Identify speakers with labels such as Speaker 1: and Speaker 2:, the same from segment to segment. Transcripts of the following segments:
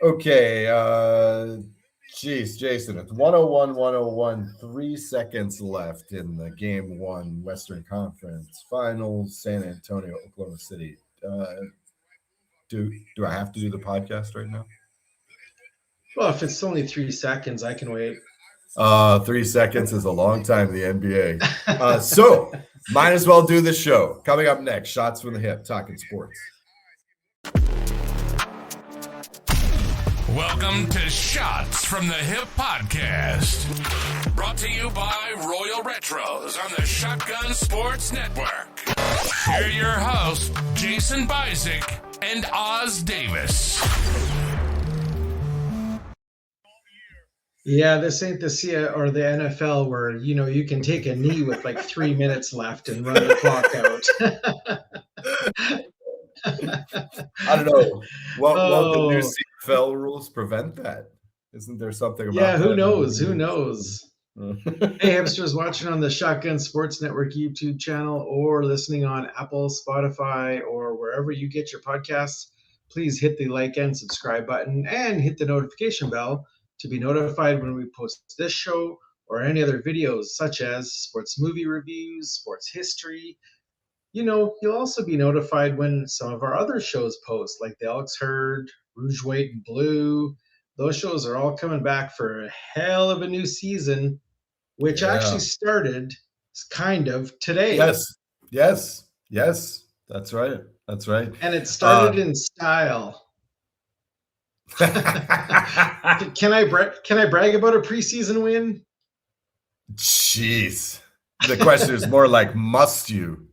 Speaker 1: Okay, geez, Jason, it's 101, 3 seconds left in the Game 1 Western Conference Finals, San Antonio, Oklahoma City. Do I have to do the podcast right now?
Speaker 2: Well, if it's only 3 seconds, I can wait.
Speaker 1: 3 seconds is a long time in the NBA. So might as well do the show. Coming up next, Shots from the Hip, talking sports.
Speaker 3: Welcome to Shots from the Hip podcast. Brought to you by Royal Retros on the Shotgun Sports Network. Here are your hosts, Jason Bizik and Oz Davis.
Speaker 2: Yeah, this ain't the CIA or the NFL where, you can take a knee with like 3 minutes left and run the clock
Speaker 1: out. I don't know. Won't the new CFL rules prevent that? Isn't there something about
Speaker 2: that?
Speaker 1: Yeah,
Speaker 2: who knows? Who knows? Hey, hamsters watching on the Shotgun Sports Network YouTube channel or listening on Apple, Spotify, or wherever you get your podcasts, please hit the like and subscribe button and hit the notification bell to be notified when we post this show or any other videos such as sports movie reviews, sports history. You'll also be notified when some of our other shows post, like the Alex Herd, Rouge, White, and Blue. Those shows are all coming back for a hell of a new season, which actually started kind of today.
Speaker 1: Yes. That's right.
Speaker 2: And it started in style. Can I brag about a preseason win?
Speaker 1: Jeez. The question is more like, must you?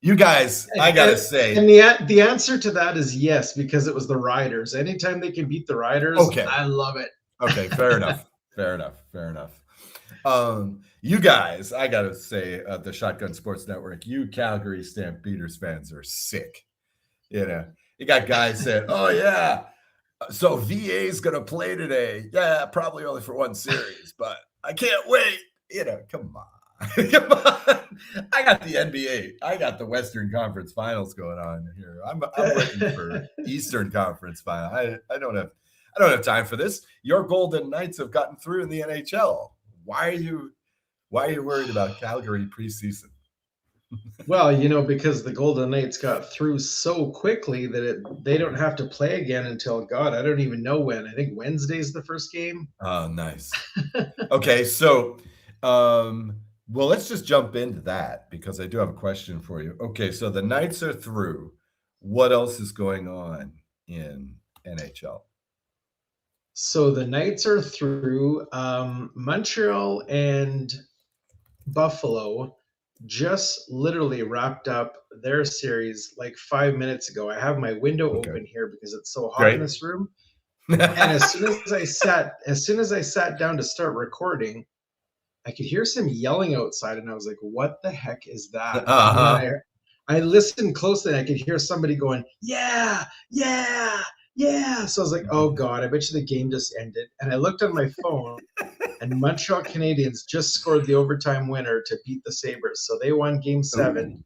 Speaker 1: You guys, I gotta say,
Speaker 2: and the answer to that is yes, because it was the Riders. Anytime they can beat the Riders, okay. I love it.
Speaker 1: Okay, fair enough. You guys, I gotta say, the Shotgun Sports Network, you Calgary Stampeders fans are sick. You got guys saying, "Oh yeah, so VA's gonna play today. Yeah, probably only for one series, but I can't wait." Come on. I got the NBA. I got the Western Conference Finals going on here. I'm waiting for Eastern Conference Final. I don't have time for this. Your Golden Knights have gotten through in the NHL. Why are you worried about Calgary preseason?
Speaker 2: Well, because the Golden Knights got through so quickly that they don't have to play again until, God, I don't even know when. I think Wednesday's the first game.
Speaker 1: Oh, nice. Okay, so well, let's just jump into that because I do have a question for you. Okay, so the Knights are through. What else is going on in NHL?
Speaker 2: So the Knights are through. Montreal and Buffalo just literally wrapped up their series like 5 minutes ago. I have my window open here because it's so hot in this room. And as soon as I sat down to start recording, I could hear some yelling outside, and I was like, "What the heck is that?" I listened closely, and I could hear somebody going, "Yeah, yeah, yeah." So I was like, "Oh God, I bet you the game just ended." And I looked on my phone, and Montreal Canadiens just scored the overtime winner to beat the Sabres. So they won Game 7.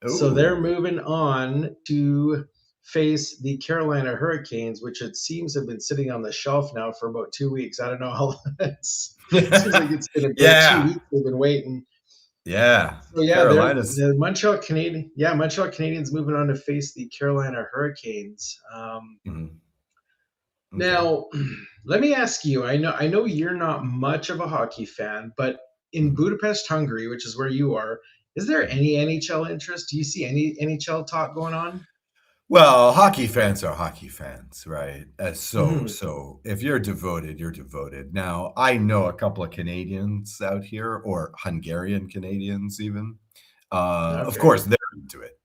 Speaker 2: Ooh. So they're moving on to face the Carolina Hurricanes, which it seems have been sitting on the shelf now for about 2 weeks. I don't know how long it seems like it's been about 2 weeks they've been waiting.
Speaker 1: Yeah.
Speaker 2: So yeah, the Montreal Canadiens moving on to face the Carolina Hurricanes. Now, let me ask you, I know you're not much of a hockey fan, but in Budapest, Hungary, which is where you are, is there any NHL interest? Do you see any NHL talk going on?
Speaker 1: Well, hockey fans are hockey fans, right? So if you're devoted, you're devoted. Now, I know a couple of Canadians out here, or Hungarian Canadians even. Of course, they're into it.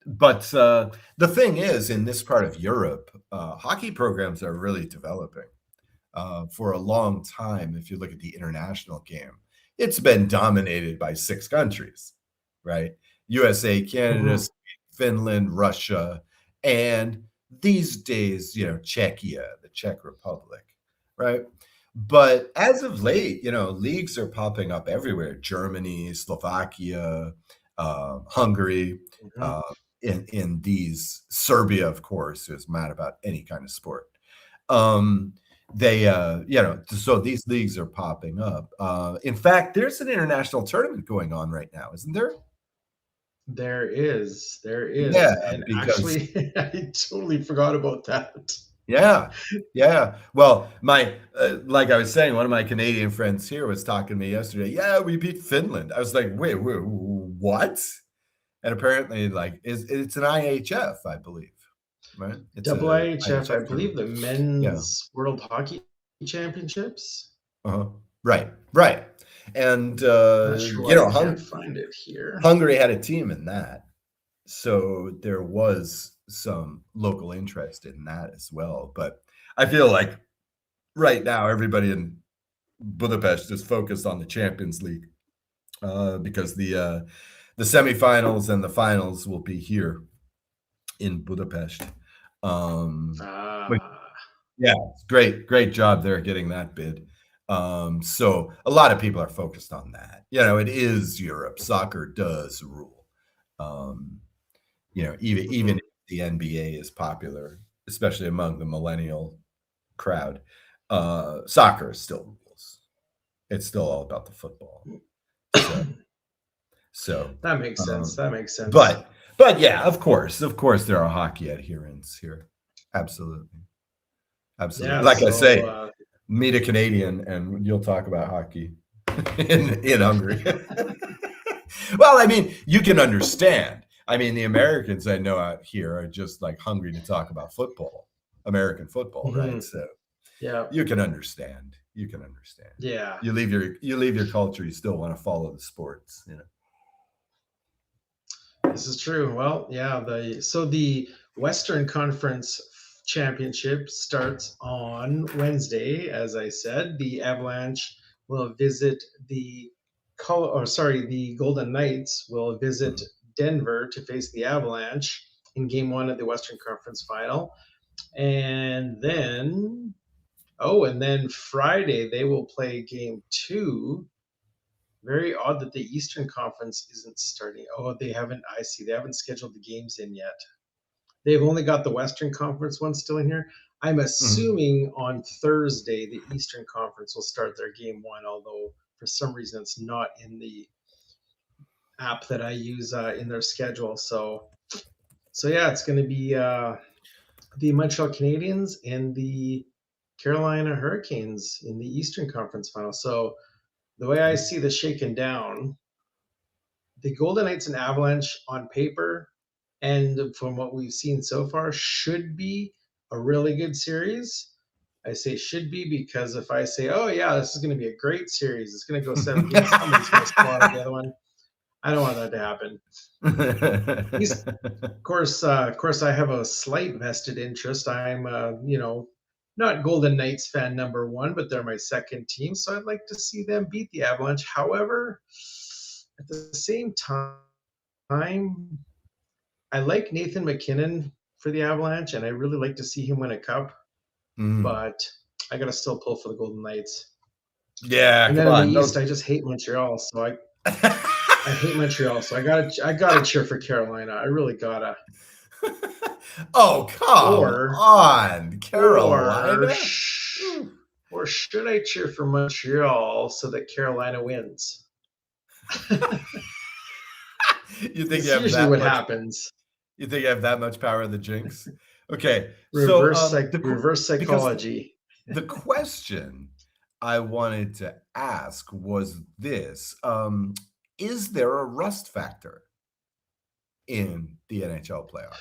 Speaker 1: But the thing is, in this part of Europe, hockey programs are really developing. For a long time, if you look at the international game, it's been dominated by 6 countries, right? USA, Canada, Finland, Russia, and these days, Czechia, the Czech Republic, right? But as of late, leagues are popping up everywhere. Germany, Slovakia, Hungary, in these. Serbia, of course, is mad about any kind of sport. So these leagues are popping up. In fact, there's an international tournament going on right now, isn't there?
Speaker 2: There is,
Speaker 1: Yeah,
Speaker 2: and
Speaker 1: because
Speaker 2: actually, I totally forgot about that.
Speaker 1: yeah, yeah. Well, like I was saying, one of my Canadian friends here was talking to me yesterday. Yeah, we beat Finland. I was like, wait, what? And apparently, like, it's an IHF, I believe, right? It's
Speaker 2: Double
Speaker 1: a
Speaker 2: IHF, I
Speaker 1: IHF
Speaker 2: believe
Speaker 1: tournament.
Speaker 2: the
Speaker 1: Yeah.
Speaker 2: men's World Hockey Championships.
Speaker 1: Uh-huh. Right. Right. And
Speaker 2: Not sure why I can't find it here.
Speaker 1: Hungary had a team in that. So there was some local interest in that as well. But I feel like right now everybody in Budapest is focused on the Champions League because the semifinals and the finals will be here in Budapest. Which, yeah, great job there getting that bid. So a lot of people are focused on that. It is Europe. Soccer does rule. Even if the NBA is popular, especially among the millennial crowd, soccer still rules. It's still all about the football. So
Speaker 2: that makes sense. That makes sense.
Speaker 1: But yeah, of course, there are hockey adherents here. Absolutely.
Speaker 2: Yeah,
Speaker 1: Like I say, meet a Canadian and you'll talk about hockey in Hungary. Well, I mean, you can understand. I mean, the Americans I know out here are just like hungry to talk about football, American football, right? So
Speaker 2: yeah,
Speaker 1: you can understand.
Speaker 2: Yeah,
Speaker 1: you leave your culture, you still want to follow the sports.
Speaker 2: This is true. Well, yeah. The Western Conference Championship starts on Wednesday, as I said. The Avalanche will visit the Golden Knights will visit Denver to face the Avalanche in Game 1 of the Western Conference Final, and then Friday they will play Game 2. Very odd that the Eastern Conference isn't starting. Oh, they haven't. I see. They haven't scheduled the games in yet. They've only got the Western Conference one still in here. I'm assuming on Thursday the Eastern Conference will start their game 1, although for some reason it's not in the app that I use in their schedule. So yeah, it's going to be the Montreal Canadiens and the Carolina Hurricanes in the Eastern Conference final. So the way I see this shaken down, the Golden Knights and Avalanche on paper, and from what we've seen so far, should be a really good series. I say should be because if I say, oh yeah, this is going to be a great series, it's going to go 7 games, somebody's going to squat on the other one. I don't want that to happen. Of course, I have a slight vested interest. I'm, not Golden Knights fan number 1, but they're my second team, so I'd like to see them beat the Avalanche. However, at the same time, I like Nathan McKinnon for the Avalanche, and I really like to see him win a cup. But I gotta still pull for the Golden Knights.
Speaker 1: Yeah,
Speaker 2: and then in the East, I just hate Montreal, so I hate Montreal, so I gotta cheer for Carolina. I really gotta.
Speaker 1: Oh, come on, Carolina.
Speaker 2: Or should I cheer for Montreal so that Carolina wins?
Speaker 1: You think
Speaker 2: you have usually what happens?
Speaker 1: You think you have that much power in the jinx? Okay,
Speaker 2: reverse psychology.
Speaker 1: The question I wanted to ask was this: is there a rust factor in the NHL playoffs?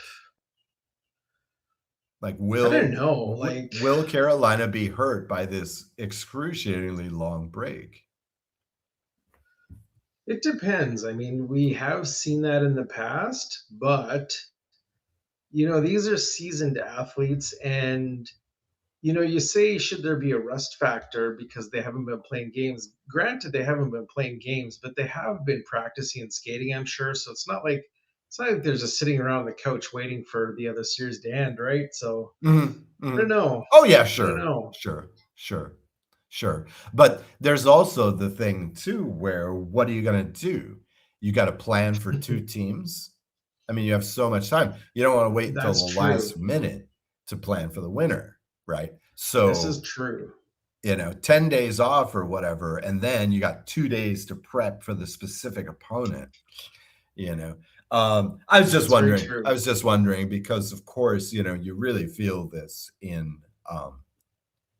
Speaker 1: Like, I don't know. Will Carolina be hurt by this excruciatingly long break?
Speaker 2: It depends. I mean, we have seen that in the past, but these are seasoned athletes, and you say, should there be a rust factor because they haven't been playing games? Granted, they haven't been playing games, but they have been practicing and skating, I'm sure. So it's not like they're just sitting around the couch waiting for the other series to end, right? So I don't know.
Speaker 1: Oh yeah, sure. But there's also the thing too, where what are you going to do? You got to plan for 2 teams I mean, you have so much time. You don't want to wait until
Speaker 2: That's
Speaker 1: the
Speaker 2: true.
Speaker 1: last minute to plan for the winter, right?
Speaker 2: This is
Speaker 1: So,
Speaker 2: true.
Speaker 1: 10 days off or whatever, and then you got 2 days to prep for the specific opponent, you know. I was just
Speaker 2: That's very
Speaker 1: wondering.
Speaker 2: true.
Speaker 1: I was just wondering because, of course, you really feel this in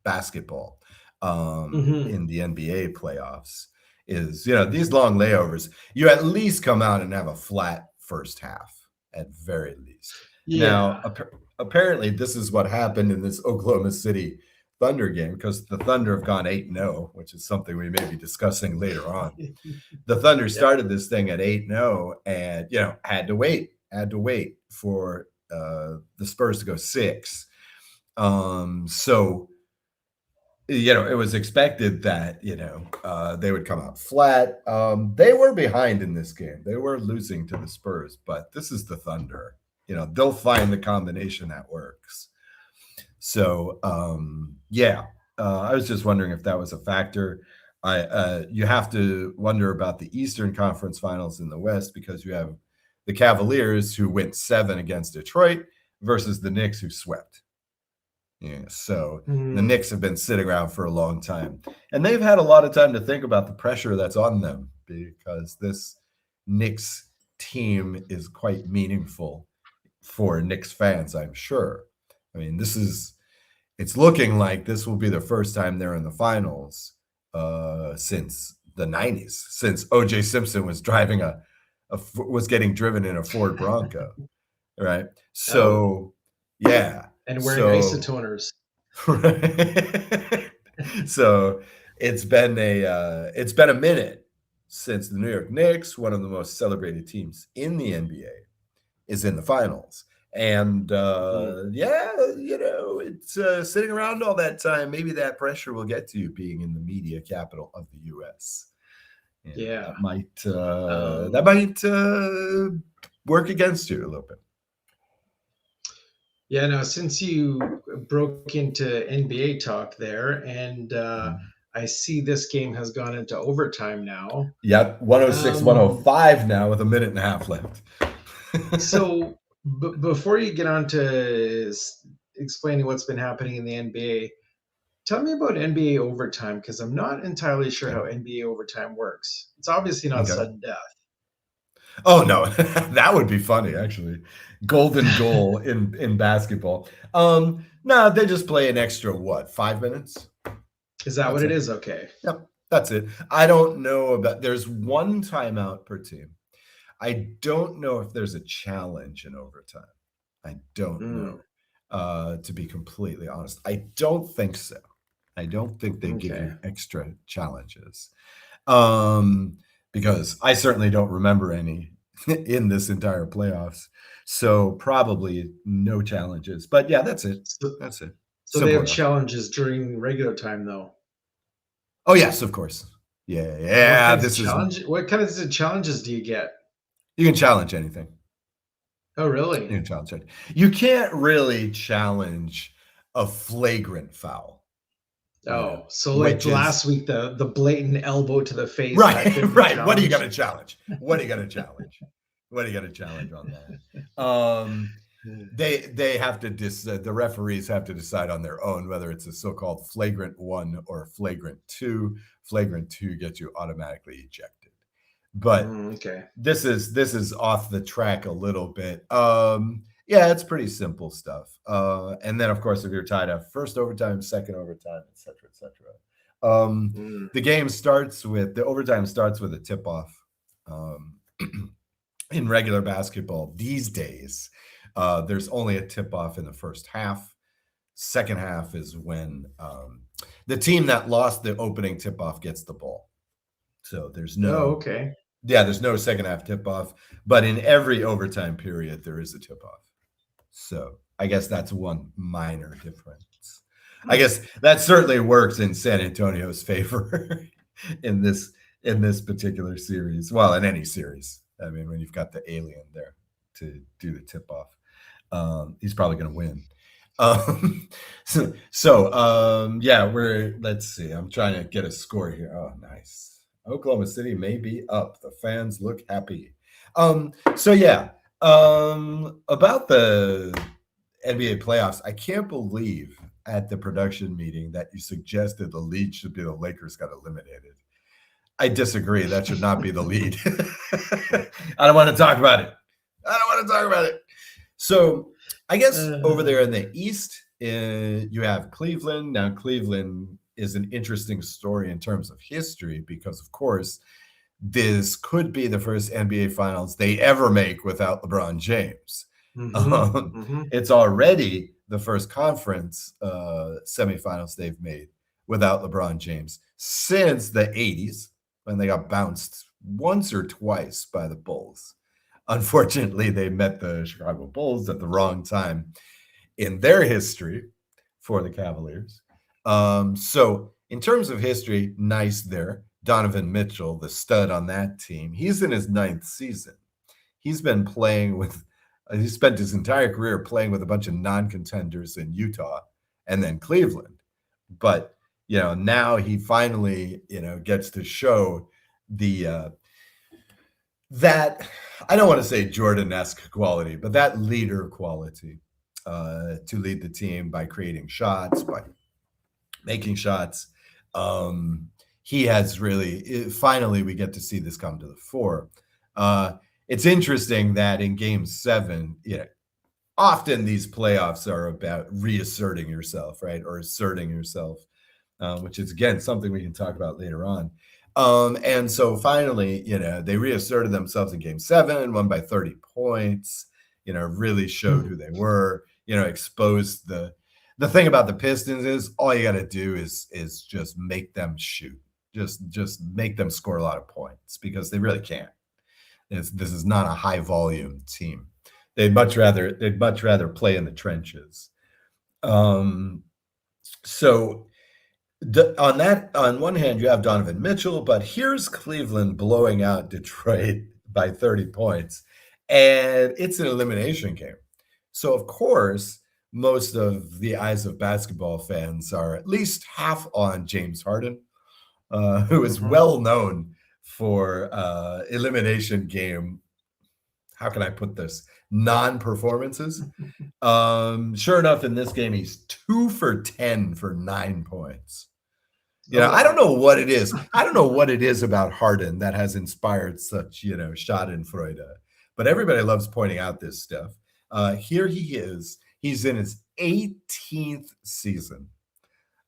Speaker 1: basketball, in the NBA playoffs. Is these long layovers? You at least come out and have a flat first half at very least. Now,
Speaker 2: Yeah.
Speaker 1: apparently, this is what happened in this Oklahoma City Thunder game because the Thunder have gone 8-0, which is something we may be discussing later on. The Thunder started this thing at 8-0 and, had to wait for the Spurs to go 6. So, it was expected that, they would come out flat. They were behind in this game. They were losing to the Spurs, but this is the Thunder. They'll find the combination that works. So, I was just wondering if that was a factor. You have to wonder about the Eastern Conference Finals in the West because you have the Cavaliers who went 7 against Detroit versus the Knicks who swept. Yeah, so the Knicks have been sitting around for a long time, and they've had a lot of time to think about the pressure that's on them because this Knicks team is quite meaningful for Knicks fans, I'm sure. I mean, it's looking like this will be the first time they're in the finals since the 90s, since O.J. Simpson was driving was getting driven in a Ford Bronco, right? So, yeah.
Speaker 2: And wearing isotoners.
Speaker 1: Right. So it's been a minute since the New York Knicks, one of the most celebrated teams in the NBA, is in the finals. And it's sitting around all that time. Maybe that pressure will get to you being in the media capital of the U.S. And
Speaker 2: Yeah.
Speaker 1: that might work against you a little bit.
Speaker 2: Yeah, no, since you broke into NBA talk there, and I see this game has gone into overtime now.
Speaker 1: Yep, 106, 105 now with a minute and a half left.
Speaker 2: So before you get on to explaining what's been happening in the NBA, tell me about NBA overtime because I'm not entirely sure how NBA overtime works. It's obviously not sudden death.
Speaker 1: Oh no, that would be funny actually. Golden goal in basketball. No, they just play an extra 5 minutes?
Speaker 2: Is that what it is? Okay.
Speaker 1: Yep, that's it. I don't know there's one timeout per team. I don't know if there's a challenge in overtime. I don't know. To be completely honest, I don't think so. I don't think they give you extra challenges. Because I certainly don't remember any in this entire playoffs. So probably no challenges. But yeah, that's it. That's it.
Speaker 2: So they have challenges during regular time, though.
Speaker 1: Oh yes, of course. Yeah.
Speaker 2: What kind of challenges do you get?
Speaker 1: You can challenge anything.
Speaker 2: Oh, really?
Speaker 1: You can challenge it. You can't really challenge a flagrant foul.
Speaker 2: Oh, so like last week, the blatant elbow to the face.
Speaker 1: Right. What are you going to challenge? What are you going to challenge on that? They have to the referees have to decide on their own whether it's a so-called flagrant 1 or flagrant 2. Flagrant 2 gets you automatically ejected. But this is off the track a little bit. Yeah, it's pretty simple stuff. And then, of course, if you're tied up, first overtime, second overtime, et cetera, et cetera. The overtime starts with a tip-off. In regular basketball these days, there's only a tip-off in the first half. Second half is when the team that lost the opening tip-off gets the ball. So there's no there's no second half tip-off. But in every overtime period, there is a tip-off. So I guess that's one minor difference. I guess that certainly works in San Antonio's favor in this particular series. Well, in any series. I mean, when you've got the alien there to do the tip-off, he's probably going to win. Let's see. I'm trying to get a score here. Oh, nice. Oklahoma City may be up. The fans look happy. About the NBA playoffs, I can't believe at the production meeting that you suggested the lead should be the Lakers got eliminated. I disagree. That should not be the lead. I don't want to talk about it. So I guess over there in the East, you have Cleveland. Now, Cleveland is an interesting story in terms of history because, of course, this could be the first NBA Finals they ever make without LeBron James. It's already the first conference semifinals they've made without LeBron James since the 80s when they got bounced once or twice by the Bulls. Unfortunately, they met the Chicago Bulls at the wrong time in their history for the Cavaliers. So in terms of history, nice there. Donovan Mitchell, the stud on that team, he's in his 9th season. He's been playing with, he spent his entire career playing with a bunch of non-contenders in Utah and then Cleveland. But, now he finally, gets to show the, that, I don't want to say Jordan-esque quality, but that leader quality to lead the team by creating shots, by making shots. He has really, finally, we get to see this come to the fore. It's interesting that in Game 7, often these playoffs are about reasserting yourself, right? Or asserting yourself, which is, again, something we can talk about later on. And so finally, they reasserted themselves in Game 7, won by 30 points, really showed who they were, exposed the thing about the Pistons is all you got to do is just make them shoot. Just make them score a lot of points because they really can't. This is not a high volume team. They'd much rather play in the trenches. On one hand, you have Donovan Mitchell, but here's Cleveland blowing out Detroit by 30 points, and it's an elimination game. So of course, most of the eyes of basketball fans are at least half on James Harden, who is well known for elimination game, how can I put this, non-performances. Sure enough, in this game, he's 2 for 10 for 9 points. I don't know what it is. I don't know what it is about Harden that has inspired such, schadenfreude. But everybody loves pointing out this stuff. Here he is. He's in his 18th season.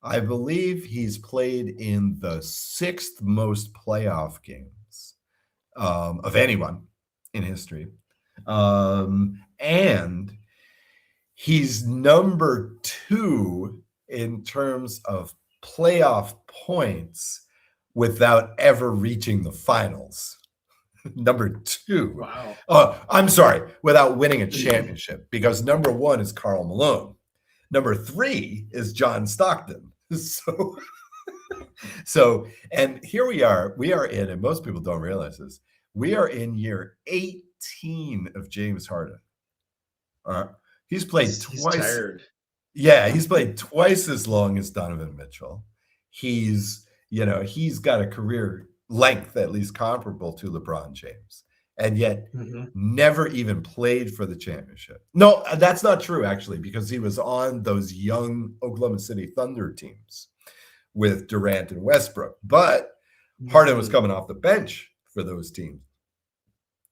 Speaker 1: I believe he's played in the 6th most playoff games of anyone in history. And he's number 2 in terms of playoff points without ever reaching the finals. Number 2.
Speaker 2: Wow.
Speaker 1: I'm sorry, without winning a championship, because number 1 is Karl Malone. Number 3 is John Stockton. So, and here we are in, and most people don't realize this, we are in year 18 of James Harden. He's played twice.
Speaker 2: He's tired.
Speaker 1: Yeah, he's played twice as long as Donovan Mitchell. He's got a career length at least comparable to LeBron James, and yet never even played for the championship. No, that's not true, actually, because he was on those young Oklahoma City Thunder teams with Durant and Westbrook. But Harden was coming off the bench for those teams.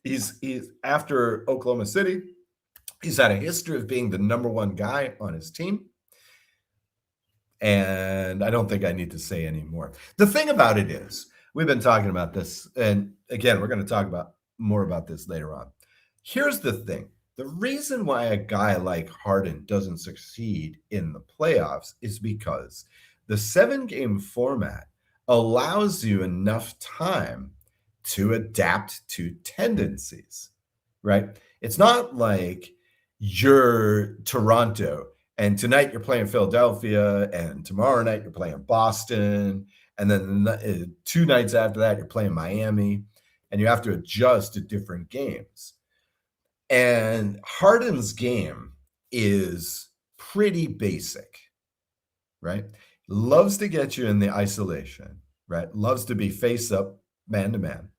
Speaker 1: He's after Oklahoma City, he's had a history of being the number 1 guy on his team. And I don't think I need to say any more. The thing about it is, we've been talking about this, and again, we're going to talk about more about this later on. Here's the thing. The reason why a guy like Harden doesn't succeed in the playoffs is because the 7-game format allows you enough time to adapt to tendencies, right? It's not like you're Toronto and tonight you're playing Philadelphia and tomorrow night you're playing Boston. And then 2 nights after that, you're playing Miami, and you have to adjust to different games. And Harden's game is pretty basic, right? Loves to get you in the isolation, right? Loves to be face up, man to man.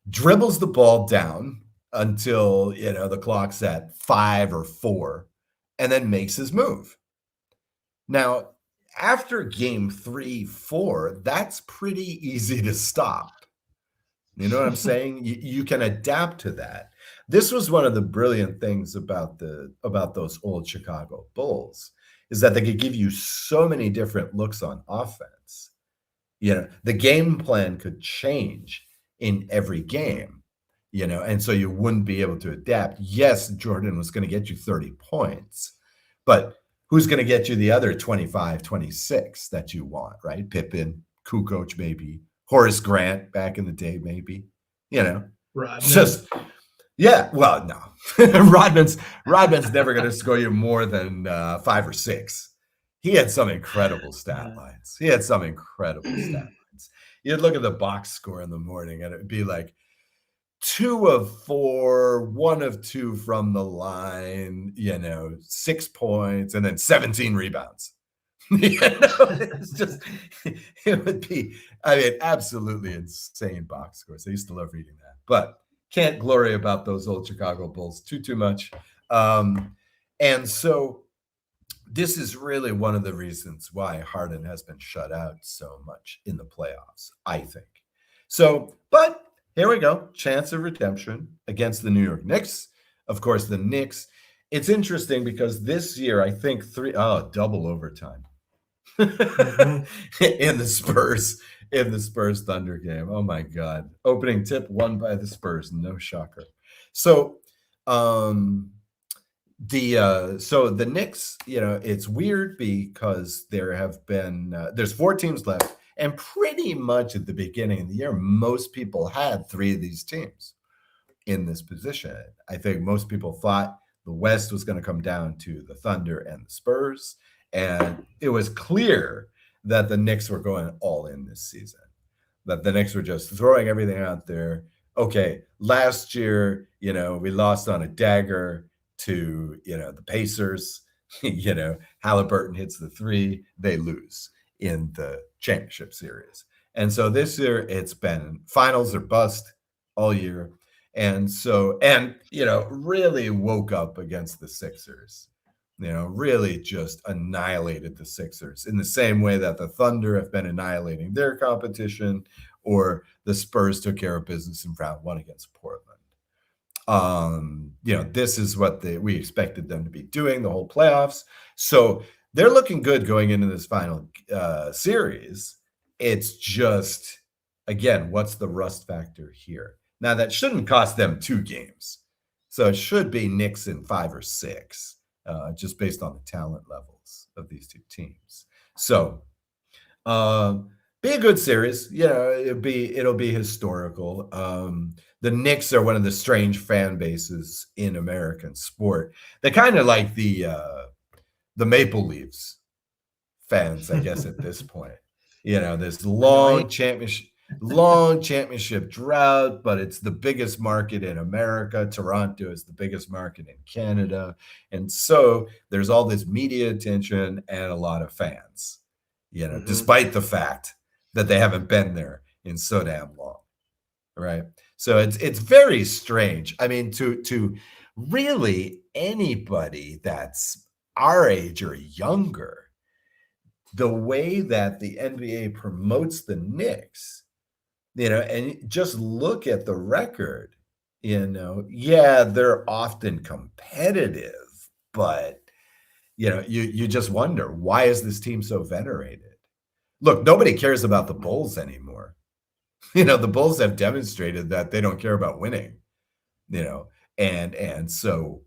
Speaker 1: Dribbles the ball down until, the clock's at 5 or 4, and then makes his move. Now, after game 3, 4, that's pretty easy to stop. You know what I'm saying? You can adapt to that. This was one of the brilliant things about those old Chicago Bulls, is that they could give you so many different looks on offense. The game plan could change in every game, and so you wouldn't be able to adapt. Yes, Jordan was going to get you 30 points, but who's going to get you the other 25, 26 that you want, right? Pippen, Kukoc, maybe. Horace Grant back in the day, maybe.
Speaker 2: Rodman.
Speaker 1: Just well, no. Rodman's never going to score you more than 5 or 6. He had some incredible stat lines. You'd look at the box score in the morning, and it would be like 2 of 4, 1 of 2 from the line, 6 points, and then 17 rebounds. It's just, it would be, absolutely insane box scores. I used to love reading that, but can't glory about those old Chicago Bulls too much. And so this is really one of the reasons why Harden has been shut out so much in the playoffs, I think. So, but here we go. Chance of redemption against the New York Knicks. Of course, the Knicks. It's interesting because this year, I think double overtime. in the Spurs Thunder game. Oh my God. Opening tip won by the Spurs. No shocker. So the Knicks, it's weird because there have been there's 4 teams left, and pretty much at the beginning of the year, most people had 3 of these teams in this position. I think most people thought the West was going to come down to the Thunder and the Spurs. And it was clear that the Knicks were going all in this season, that the Knicks were just throwing everything out there. Okay, last year, we lost on a dagger to, the Pacers. Halliburton hits the 3, they lose in the championship series. And so this year it's been finals or bust all year. And so, really woke up against the Sixers. Really just annihilated the Sixers in the same way that the Thunder have been annihilating their competition, or the Spurs took care of business in round 1 against Portland. This is what we expected them to be doing the whole playoffs. So they're looking good going into this final series. It's just, again, what's the rust factor here? Now, that shouldn't cost them 2 games. So it should be Knicks in 5 or 6. Just based on the talent levels of these 2 teams. So be a good series. It'll be historical. The Knicks are one of the strange fan bases in American sport. They're kind of like the Maple Leafs fans, I guess, at this point. This long championship drought, but it's the biggest market in America. Toronto is the biggest market in Canada. And so there's all this media attention and a lot of fans, despite the fact that they haven't been there in so damn long. Right. So it's very strange. To really anybody that's our age or younger, the way that the NBA promotes the Knicks, and just look at the record, they're often competitive, but, you just wonder, why is this team so venerated? Look, nobody cares about the Bulls anymore. The Bulls have demonstrated that they don't care about winning, and so,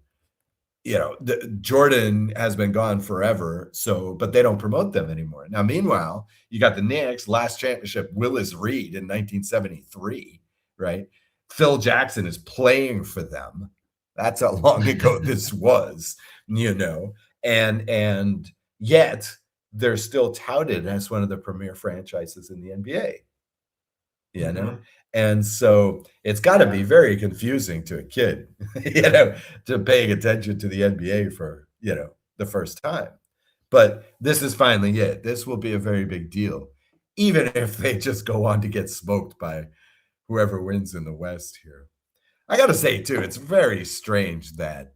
Speaker 1: Jordan has been gone forever, but they don't promote them anymore. Now, meanwhile, you got the Knicks, last championship, Willis Reed in 1973, right? Phil Jackson is playing for them. That's how long ago this was, and yet they're still touted as one of the premier franchises in the NBA, And so it's got to be very confusing to a kid, to paying attention to the NBA for, the first time. But this is finally it. This will be a very big deal, even if they just go on to get smoked by whoever wins in the West here. I got to say, too, it's very strange that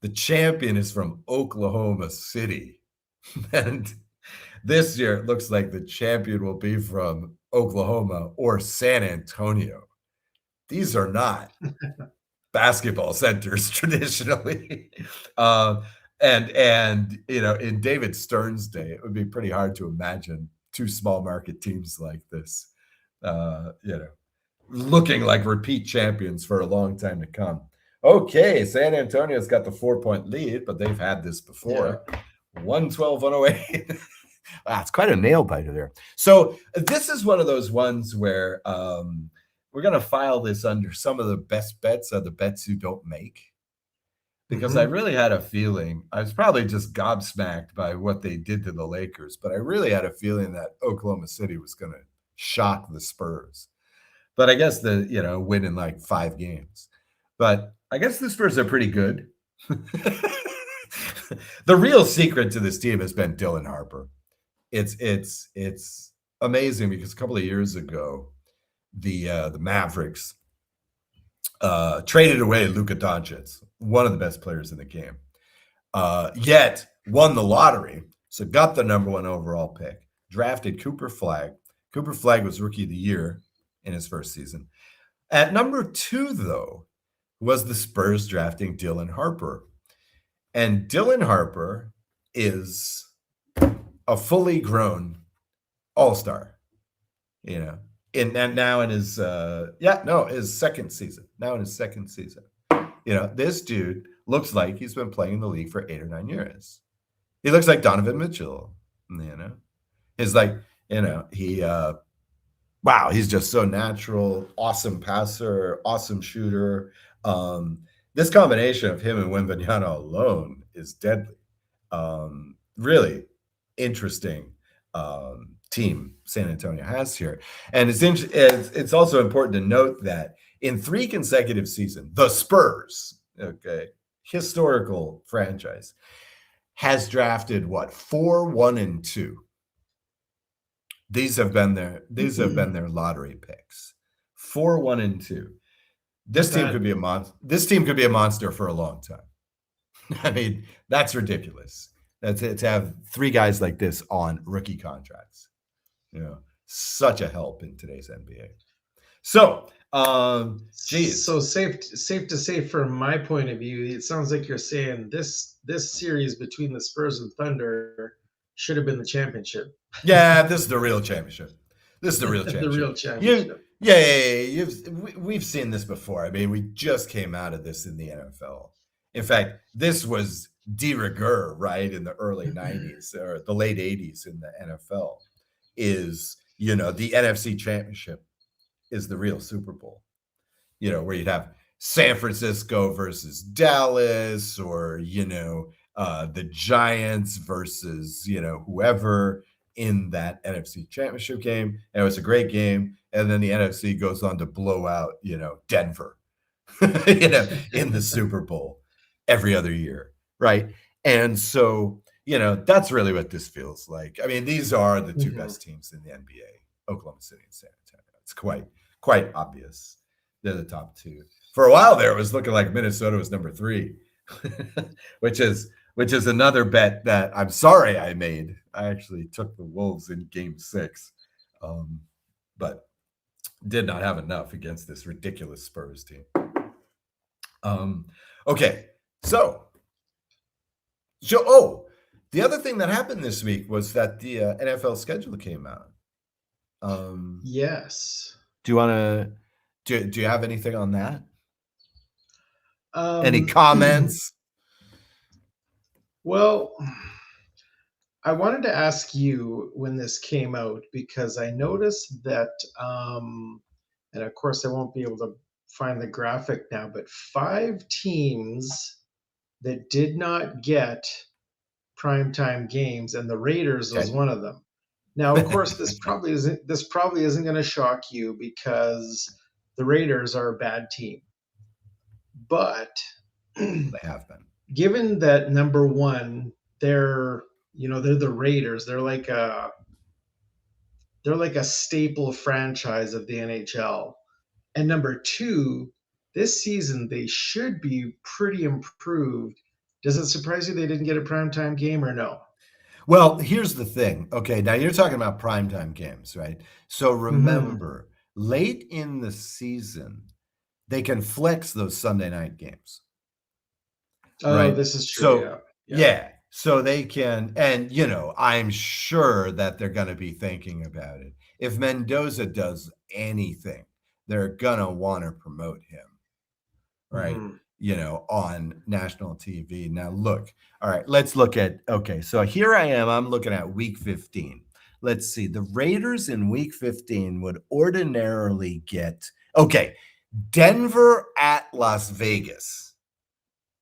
Speaker 1: the champion is from Oklahoma City. And this year, it looks like the champion will be from Oklahoma or San Antonio. These are not basketball centers traditionally. Um, and in David Stern's day, it would be pretty hard to imagine two small market teams like this, looking like repeat champions for a long time to come. Okay, San Antonio's got the 4-point lead, but they've had this before. 112-108. Wow, it's quite a nail biter there. So this is one of those ones where we're going to file this under some of the best bets are the bets you don't make. Because I really had a feeling, I was probably just gobsmacked by what they did to the Lakers, but I really had a feeling that Oklahoma City was going to shock the Spurs. But I guess win in like 5 games. But I guess the Spurs are pretty good. The real secret to this team has been Dylan Harper. It's amazing because a couple of years ago, the Mavericks traded away Luka Doncic, one of the best players in the game, yet won the lottery, so got the number 1 overall pick, drafted Cooper Flagg. Cooper Flagg was Rookie of the Year in his first season. At number 2, though, was the Spurs drafting Dylan Harper. And Dylan Harper is a fully grown all-star, now in his his second season. Now in his second season. This dude looks like he's been playing in the league for 8 or 9 years. He looks like Donovan Mitchell, He's like, he's just so natural, awesome passer, awesome shooter. This combination of him and Wembanyama alone is deadly. Really interesting team San Antonio has here. And it's also important to note that in 3 consecutive seasons, the Spurs, historical franchise, has drafted 4, 1, and 2. These have been their lottery picks. 4, 1, and 2. This team could be a monster. This team could be a monster for a long time. I mean, that's ridiculous. That's it, to have 3 guys like this on rookie contracts. Such a help in today's NBA. So,
Speaker 2: So safe to say, from my point of view, it sounds like you're saying this series between the Spurs and Thunder should have been the championship.
Speaker 1: Yeah, this is the real championship. This is the real championship.
Speaker 2: The real championship.
Speaker 1: We've seen this before. I mean, we just came out of this in the NFL. In fact, this was de rigueur, right, in the early 90s or the late 80s in the NFL. Is, the NFC championship is the real Super Bowl, where you'd have San Francisco versus Dallas, or, the Giants versus, whoever in that NFC championship game. And it was a great game. And then the NFC goes on to blow out, Denver, in the Super Bowl every other year. Right. And so, that's really what this feels like. I mean, these are the 2 best teams in the NBA, Oklahoma City and San Antonio. It's quite obvious. They're the top 2. For a while there, it was looking like Minnesota was number 3, which is another bet that I'm sorry I made. I actually took the Wolves in Game 6, but did not have enough against this ridiculous Spurs team. Okay, so the other thing that happened this week was that the NFL schedule came out.
Speaker 2: Yes.
Speaker 1: Do you want to? Do you have anything on that? Any comments?
Speaker 2: Well, I wanted to ask you when this came out, because I noticed that, and of course I won't be able to find the graphic now, but 5 teams that did not get primetime games, and the Raiders was one of them. Now, of course, this probably isn't going to shock you, because the Raiders are a bad team. But
Speaker 1: they have been.
Speaker 2: Given that number 1, they're the Raiders. They're like a staple franchise of the NHL. And number 2, this season they should be pretty improved. Does it surprise you they didn't get a primetime game or no?
Speaker 1: Well, here's the thing. Okay, now you're talking about primetime games, right? So
Speaker 2: Mm-hmm.
Speaker 1: remember, late in the season, they can flex those Sunday night games,
Speaker 2: Oh,
Speaker 1: right?
Speaker 2: this is true.
Speaker 1: So,
Speaker 2: Yeah. Yeah.
Speaker 1: yeah, so they can, and I'm sure that they're going to be thinking about it. If Mendoza does anything, they're going to want to promote him, right?
Speaker 2: Mm-hmm.
Speaker 1: On national TV. Now, look, all right, let's look at, okay, so here I am. I'm looking at week 15. Let's see. The Raiders in week 15 would ordinarily get, okay, Denver at Las Vegas.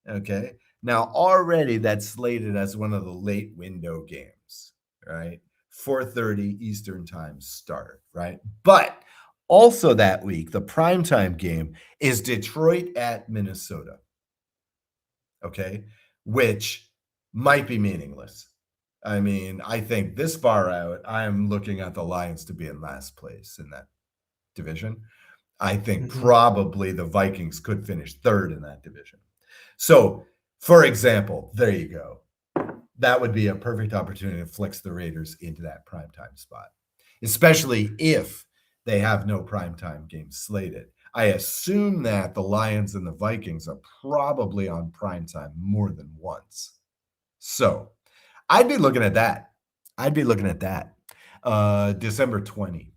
Speaker 1: Okay. Now, already that's slated as one of the late window games, right? 4:30 Eastern time start, right? But also that week, the primetime game is Detroit at Minnesota, okay, which might be meaningless. I mean, I think this far out, I'm looking at the Lions to be in last place in that division. I think
Speaker 2: Mm-hmm.
Speaker 1: probably the Vikings could finish third in that division. So, for example, there you go. That would be a perfect opportunity to flex the Raiders into that primetime spot, especially if they have no primetime games slated. I assume that the Lions and the Vikings are probably on primetime more than once. So I'd be looking at that. December 20.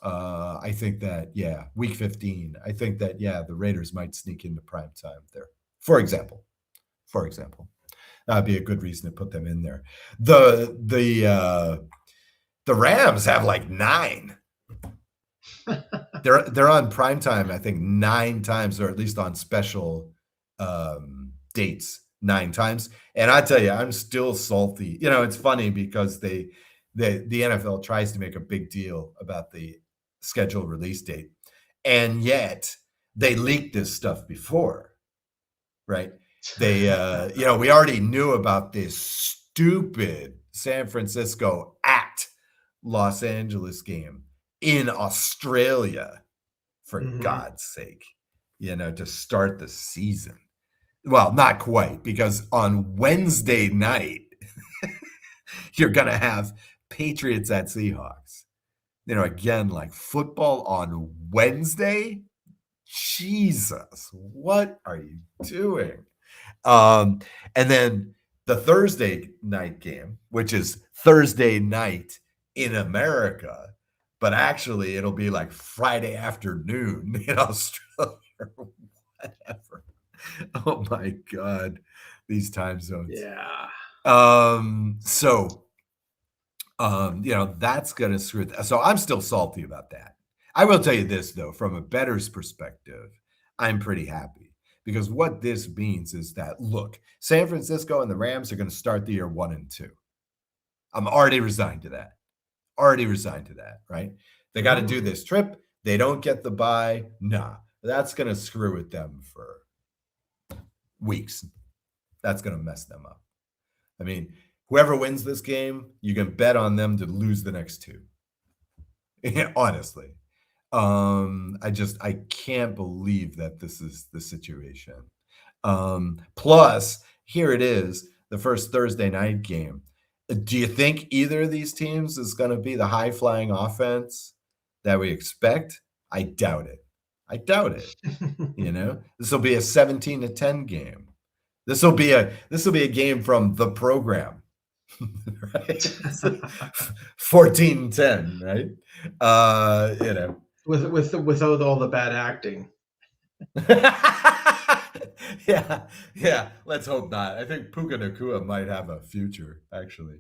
Speaker 1: I think that, yeah, week 15. I think that, yeah, the Raiders might sneak into primetime there. For example, that'd be a good reason to put them in there. The Rams have like 9. They're on primetime, I think 9 times, or at least on special dates 9 times. And I tell you, I'm still salty. It's funny because the NFL tries to make a big deal about the schedule release date, and yet they leaked this stuff before, right? They, we already knew about this stupid San Francisco at Los Angeles game in Australia, for
Speaker 2: Mm-hmm.
Speaker 1: God's sake, to start the season. Well, not quite, because on Wednesday night, you're going to have Patriots at Seahawks. Again, like football on Wednesday. Jesus, what are you doing? And then the Thursday night game, which is Thursday night in America, but actually it'll be like Friday afternoon in Australia or whatever. Oh my God, these time zones.
Speaker 2: Yeah.
Speaker 1: That's going to screw it. So I'm still salty about that. I will tell you this, though, from a bettor's perspective, I'm pretty happy, because what this means is that, look, San Francisco and the Rams are going to start the year 1-2. I'm already resigned to that. Right? They got to do this trip. They don't get the bye. Nah, that's going to screw with them for weeks. That's going to mess them up. I mean, whoever wins this game, you can bet on them to lose the next 2. Honestly. I can't believe that this is the situation. Plus, here it is, the first Thursday night game. Do you think either of these teams is going to be the high-flying offense that we expect? I doubt it. This will be a 17-10 game. This will be a game from the program. Right? 14-10, right?
Speaker 2: Without all the bad acting.
Speaker 1: Yeah. Let's hope not. I think Puka Nacua might have a future, actually.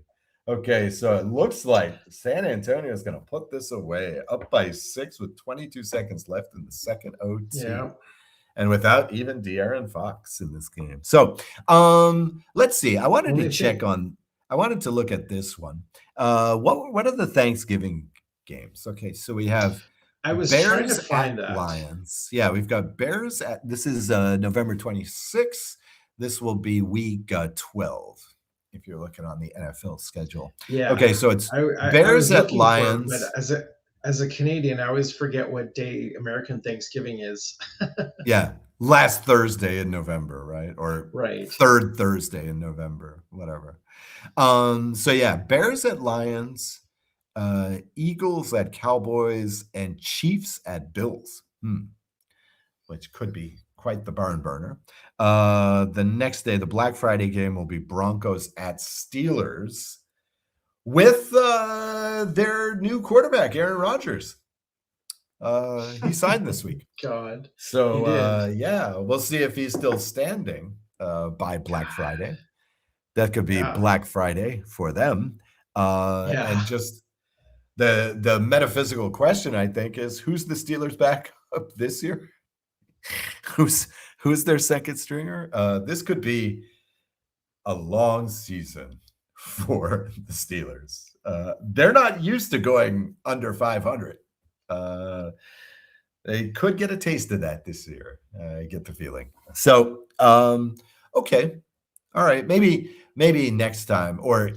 Speaker 1: Okay, so it looks like San Antonio is going to put this away, up by 6 with 22 seconds left in the second OT.
Speaker 2: Yeah.
Speaker 1: And without even De'Aaron Fox in this game. So let's see. I wanted to look at this one. What are the Thanksgiving games? Okay, so we have
Speaker 2: I was
Speaker 1: Bears
Speaker 2: trying to find
Speaker 1: at
Speaker 2: that.
Speaker 1: Lions. Yeah, we've got Bears at, this is November 26th. This will be week 12, if you're looking on the NFL schedule.
Speaker 2: Yeah.
Speaker 1: Okay, so it's
Speaker 2: I
Speaker 1: Bears
Speaker 2: was
Speaker 1: at
Speaker 2: looking
Speaker 1: Lions.
Speaker 2: for it, but as a Canadian, I always forget what day American Thanksgiving is.
Speaker 1: Yeah, last Thursday in November, right? Or
Speaker 2: Right.
Speaker 1: third Thursday in November, whatever. So yeah, Bears at Lions, Eagles at Cowboys, and Chiefs at Bills. Which could be quite the barn burner. The next day, the Black Friday game will be Broncos at Steelers with their new quarterback, Aaron Rodgers. He signed this week.
Speaker 2: God, he
Speaker 1: So,
Speaker 2: did.
Speaker 1: yeah, we'll see if he's still standing by Black Friday. That could be
Speaker 2: Yeah.
Speaker 1: Black Friday for them.
Speaker 2: Yeah.
Speaker 1: And just the metaphysical question, I think, is who's the Steelers back up this year? Who's their second stringer? This could be a long season for the Steelers. They're not used to going under 500. They could get a taste of that this year. I get the feeling. So, okay. All right. Maybe next time or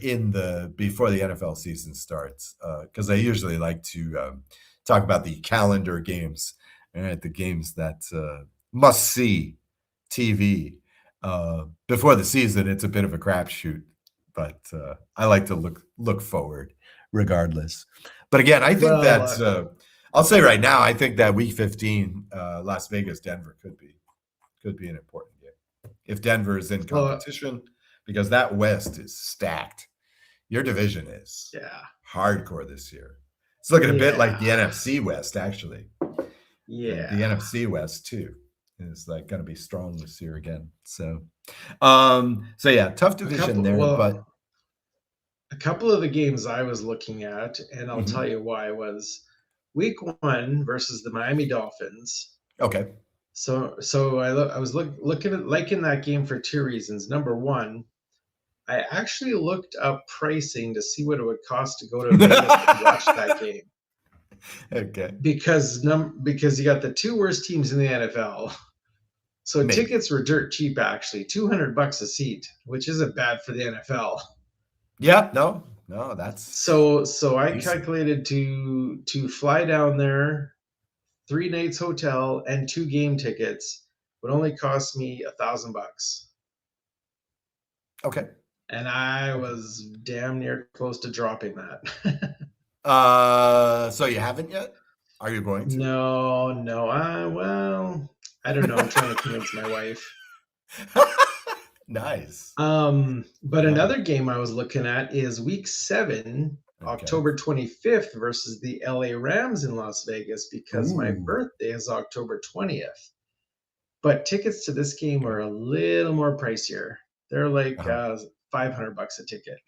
Speaker 1: before the NFL season starts, because I usually like to talk about the calendar games, right? The games that must see TV. Before the season, it's a bit of a crapshoot, but I like to look forward regardless. But again, I think
Speaker 2: Well,
Speaker 1: that I'll say right now, I think that Week 15, Las Vegas, Denver could be an important game if Denver is in competition, because that West is stacked. Your division is hardcore this year. It's looking a bit like the NFC West, actually.
Speaker 2: Yeah.
Speaker 1: The NFC West too is like going to be strong this year again. So yeah, tough division there. But
Speaker 2: a couple of the games I was looking at, and I'll tell you why, was Week 1 versus the Miami Dolphins.
Speaker 1: Okay.
Speaker 2: So I was looking at liking that game for two reasons. Number one, I actually looked up pricing to see what it would cost to go to Vegas and watch that game.
Speaker 1: Okay.
Speaker 2: Because you got the two worst teams in the NFL. So tickets were dirt cheap, actually, $200 a seat, which isn't bad for the NFL.
Speaker 1: Yeah, no, that's
Speaker 2: so I calculated to fly down there, 3 nights hotel and 2 game tickets would only cost me $1,000.
Speaker 1: Okay.
Speaker 2: And I was damn near close to dropping that.
Speaker 1: So you haven't yet? Are you going to?
Speaker 2: No. Well, I don't know. I'm trying to convince my wife.
Speaker 1: Nice.
Speaker 2: But another game I was looking at is Week 7, October 25th versus the LA Rams in Las Vegas, because my birthday is October 20th. But tickets to this game are a little more pricier. They're like $500 a ticket.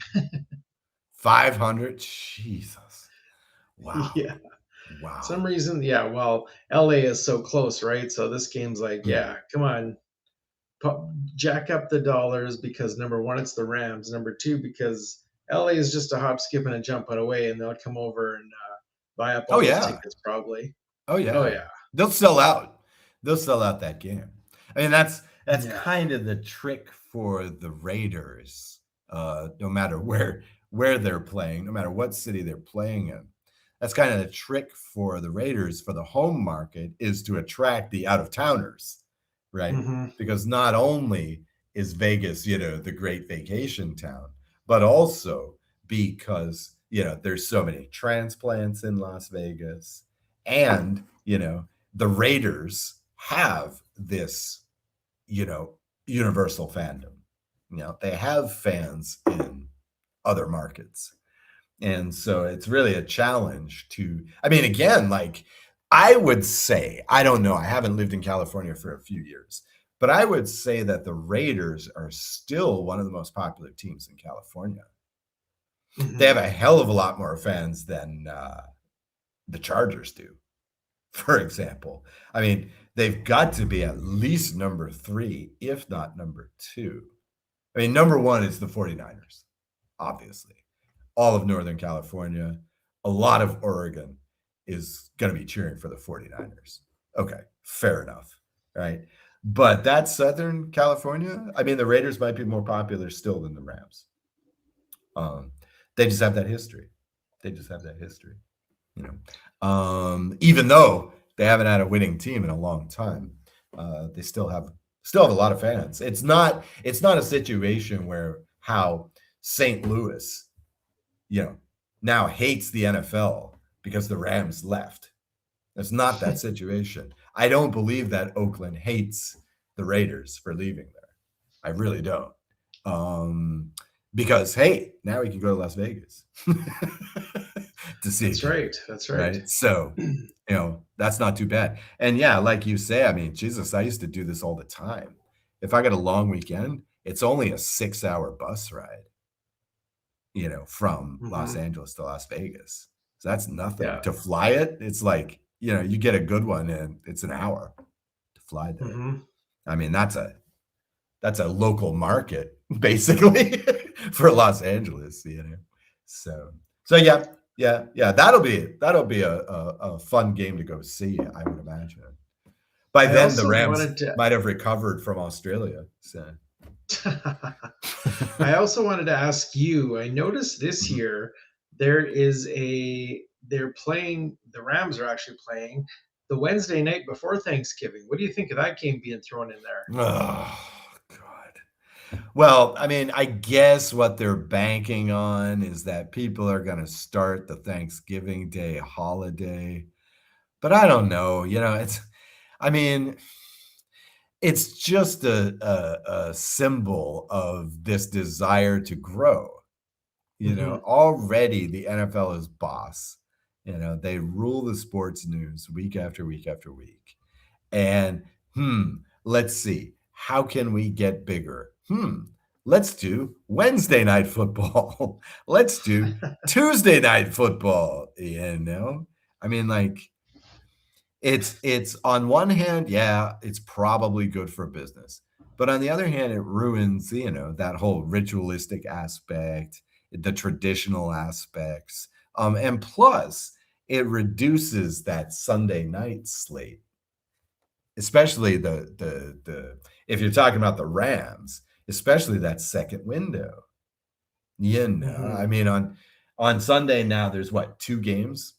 Speaker 1: 500? Jesus. Wow.
Speaker 2: Yeah.
Speaker 1: Wow.
Speaker 2: Some reason, well, LA is so close, right? So this game's like, come on, jack up the dollars, because number one, it's the Rams. Number two, because LA is just a hop, skip, and a jump away, and they'll come over and buy up all those tickets probably.
Speaker 1: Oh yeah. They'll sell out. They'll sell out that game. I mean, that's kind of the trick for the Raiders. No matter where they're playing, no matter what city they're playing in. That's kind of the trick for the Raiders for the home market, is to attract the out-of-towners, right? Because not only is Vegas, the great vacation town, but also because, there's so many transplants in Las Vegas, and, the Raiders have this, universal fandom. They have fans in other markets. And so it's really a challenge again, like I would say, I don't know, I haven't lived in California for a few years, but I would say that the Raiders are still one of the most popular teams in California. They have a hell of a lot more fans than the Chargers do, for example. I mean, they've got to be at least number 3, if not number 2. I mean, number 1 is the 49ers, obviously. All of Northern California, a lot of Oregon is going to be cheering for the 49ers. Okay, fair enough, right? But that's Southern California. I mean, the Raiders might be more popular still than the Rams. They just have that history. You know, even though they haven't had a winning team in a long time, they still have a lot of fans. It's not a situation where how St. Louis, now hates the NFL because the Rams left. It's not that situation. I don't believe that Oakland hates the Raiders for leaving there. I really don't. Because hey, now we can go to Las Vegas to see.
Speaker 2: That's right. That's right.
Speaker 1: So, that's not too bad. And yeah, like you say, I mean, Jesus, I used to do this all the time. If I got a long weekend, it's only a 6-hour bus ride, from Los Angeles to Las Vegas. So that's nothing.
Speaker 2: Yeah.
Speaker 1: To fly it, it's like, you get a good one and it's an hour to fly there. I mean, that's a local market basically for Los Angeles, So yeah. That'll be a fun game to go see, I would imagine. By then, the Rams might have recovered from Australia. So.
Speaker 2: I also wanted to ask you. I noticed this year the Rams are actually playing the Wednesday night before Thanksgiving. What do you think of that game being thrown in there?
Speaker 1: Oh, God. Well, I mean, I guess what they're banking on is that people are going to start the Thanksgiving Day holiday. But I don't know. It's just a symbol of this desire to grow. Already the NFL is boss. They rule the sports news week after week after week. And let's see, how can we get bigger? Let's do Wednesday night football. Let's do Tuesday night football. I mean, like, it's on one hand, yeah, it's probably good for business. But on the other hand, it ruins, that whole ritualistic aspect, the traditional aspects. And plus, it reduces that Sunday night slate, especially the if you're talking about the Rams, especially that second window. I mean, on Sunday now, there's what, 2 games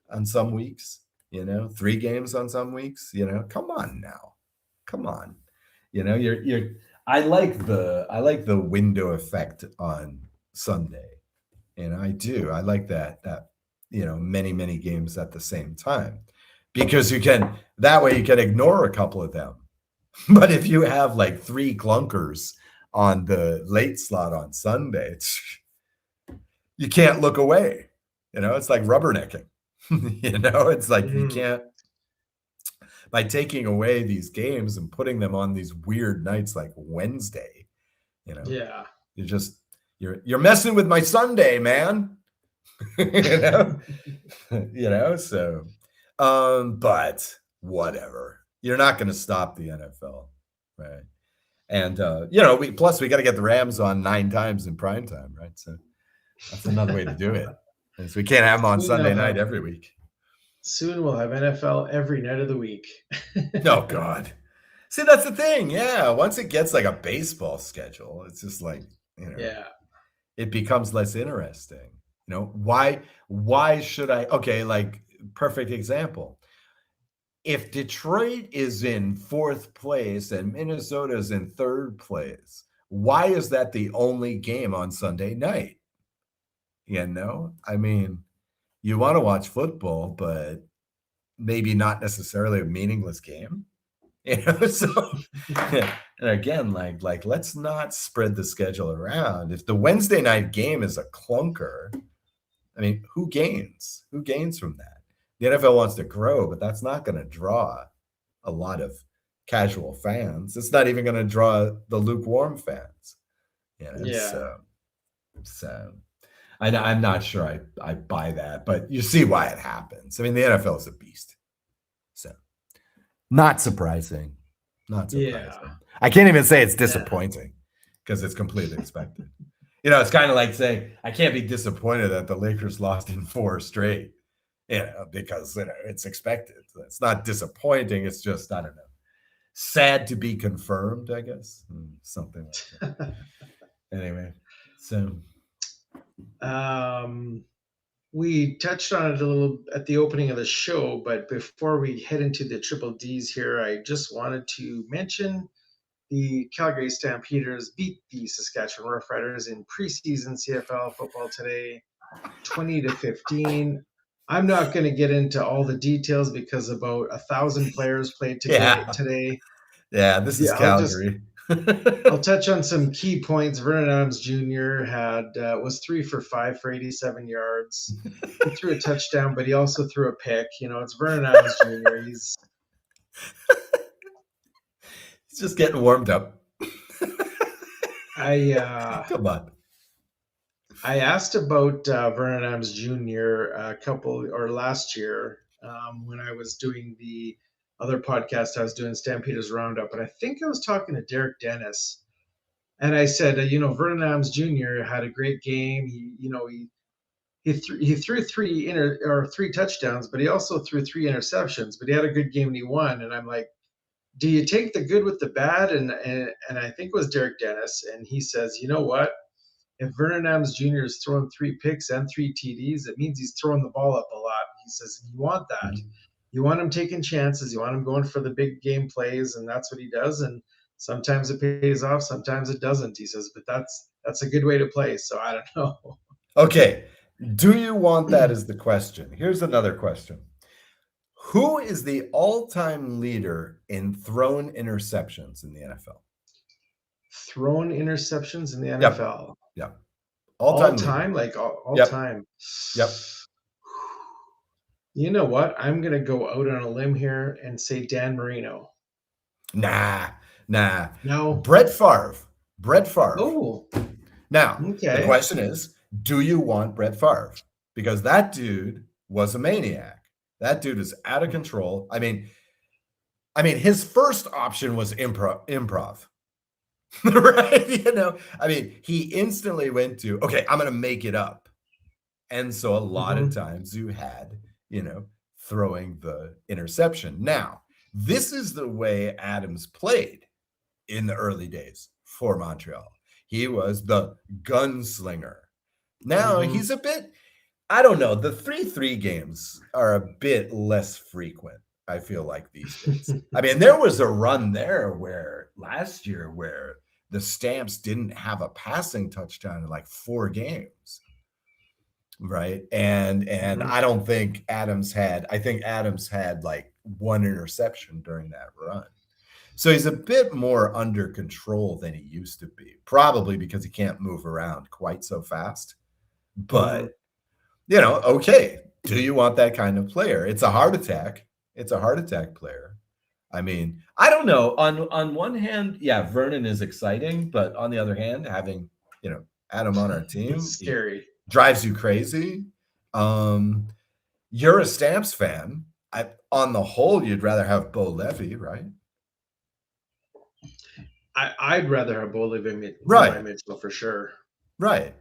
Speaker 1: on some weeks, 3 games on some weeks, come on now. Come on. I like the window effect on Sunday. I do. I like that many games at the same time, because that way you can ignore a couple of them. But if you have like 3 clunkers on the late slot on Sunday, you can't look away. It's like rubbernecking. It's like you can't, by taking away these games and putting them on these weird nights like Wednesday,
Speaker 2: Yeah.
Speaker 1: you're messing with my Sunday, man. So but whatever. You're not going to stop the NFL, right? And we got to get the Rams on 9 times in prime time, right? So that's another way to do it. So we can't have them on Sunday night every week.
Speaker 2: Soon we'll have NFL every night of the week.
Speaker 1: Oh, God. See, that's the thing. Yeah. Once it gets like a baseball schedule, it's just like,
Speaker 2: Yeah.
Speaker 1: It becomes less interesting. Why should I? Okay, like, perfect example. If Detroit is in 4th place and Minnesota is in 3rd place, why is that the only game on Sunday night? I mean, you want to watch football, but maybe not necessarily a meaningless game. So and again, like let's not spread the schedule around. If the Wednesday night game is a clunker, I mean, who gains? Who gains from that? The NFL wants to grow, but that's not going to draw a lot of casual fans. It's not even going to draw the lukewarm fans.
Speaker 2: Yeah.
Speaker 1: So I'm not sure I buy that, but you see why it happens. I mean, the NFL is a beast. So not surprising.
Speaker 2: Yeah.
Speaker 1: I can't even say it's disappointing because it's completely expected. It's kind of like saying I can't be disappointed that the Lakers lost in 4 straight, because it's expected. It's not disappointing. It's just, I don't know, sad to be confirmed, I guess, something like that. Anyway, so
Speaker 2: We touched on it a little at the opening of the show, but before we head into the triple Ds here, I just wanted to mention the Calgary Stampeders beat the Saskatchewan Roughriders in preseason CFL football today, 20-15. I'm not going to get into all the details because about 1,000 players played today.
Speaker 1: Yeah, this is Calgary.
Speaker 2: I'll touch on some key points. Vernon Adams Jr. was 3 for 5 for 87 yards. He threw a touchdown, but he also threw a pick. It's Vernon Adams Jr.
Speaker 1: He's just getting warmed up. Come on.
Speaker 2: I asked about Vernon Adams Jr. last year when I was doing the other podcast. I was doing Stampeders Roundup, and I think I was talking to Derek Dennis, and I said, Vernon Adams Jr. had a great game. He threw three touchdowns, but he also threw 3 interceptions. But he had a good game and he won. And I'm like, do you take the good with the bad? And I think it was Derek Dennis, and he says, you know what? If Vernon Adams Jr. is throwing 3 picks and 3 TDs, it means he's throwing the ball up a lot. He says, you want that. Mm-hmm. You want him taking chances. You want him going for the big game plays, and that's what he does. And sometimes it pays off, sometimes it doesn't. He says, but that's a good way to play. So I don't know.
Speaker 1: Okay. Do you want that as the question? Here's another question. Who is the all-time leader in thrown interceptions in the NFL?
Speaker 2: Thrown interceptions in the NFL?
Speaker 1: Yep.
Speaker 2: All time? Like all time?
Speaker 1: Yep.
Speaker 2: You know what? I'm going to go out on a limb here and say Dan Marino.
Speaker 1: Nah.
Speaker 2: No.
Speaker 1: Brett Favre.
Speaker 2: Oh.
Speaker 1: Now, The question is, do you want Brett Favre? Because that dude was a maniac. That dude is out of control. I mean, his first option was improv. Right? He instantly went to, okay, I'm going to make it up. And so a lot of times you had, throwing the interception. Now, this is the way Adams played in the early days for Montreal. He was the gunslinger. Now he's a bit, I don't know, the 3-3 games are a bit less frequent, I feel like, these days. There was a run there last year where the Stamps didn't have a passing touchdown in like 4 games. Right. And I don't think Adams had like 1 interception during that run. So he's a bit more under control than he used to be, probably because he can't move around quite so fast. But, okay, do you want that kind of player? It's a heart attack. It's a heart attack player. I don't know. On one hand, yeah, Vernon is exciting, but on the other hand, having, Adam on our team,
Speaker 2: it's scary.
Speaker 1: Drives you crazy. You're a Stamps fan. On the whole, you'd rather have Bo Levy, right?
Speaker 2: I'd rather have Bo Levy
Speaker 1: right.
Speaker 2: Mitchell for sure.
Speaker 1: Right.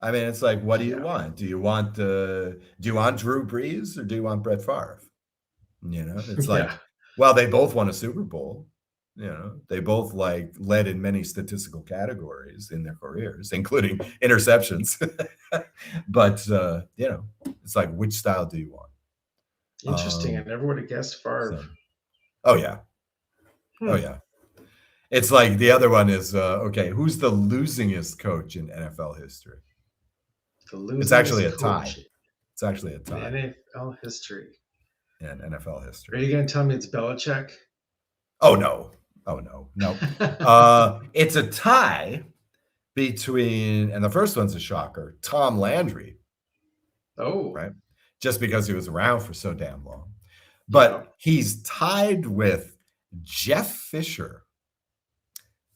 Speaker 1: It's like, what do you want? Do you want Drew Brees or do you want Brett Favre? It's like, well, they both won a Super Bowl. They both led in many statistical categories in their careers, including interceptions. But it's like, which style do you want?
Speaker 2: Interesting. I never would have guessed Favre.
Speaker 1: Oh yeah. Oh yeah. It's like the other one is okay. Who's the losingest coach in NFL history? It's actually a tie. It's actually a tie.
Speaker 2: In NFL history.
Speaker 1: In NFL history.
Speaker 2: Are you going to tell me it's Belichick?
Speaker 1: Oh no. It's a tie between, and the first one's a shocker, Tom Landry.
Speaker 2: Oh.
Speaker 1: Right? Just because he was around for so damn long. But he's tied with Jeff Fisher,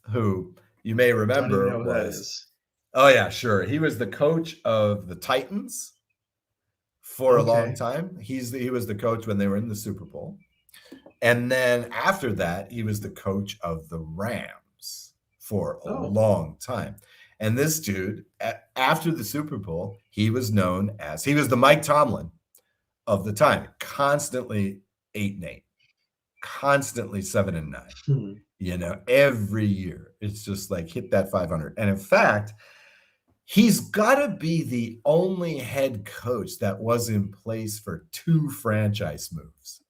Speaker 1: who you may remember was, oh yeah, sure. He was the coach of the Titans for a long time. He was the coach when they were in the Super Bowl. And then after that, he was the coach of the Rams for a long time. And this dude, after the Super Bowl, he was the Mike Tomlin of the time, constantly 8-8, constantly 7-9. Every year it's just like hit that 500. And in fact, He's got to be the only head coach that was in place for 2 franchise moves,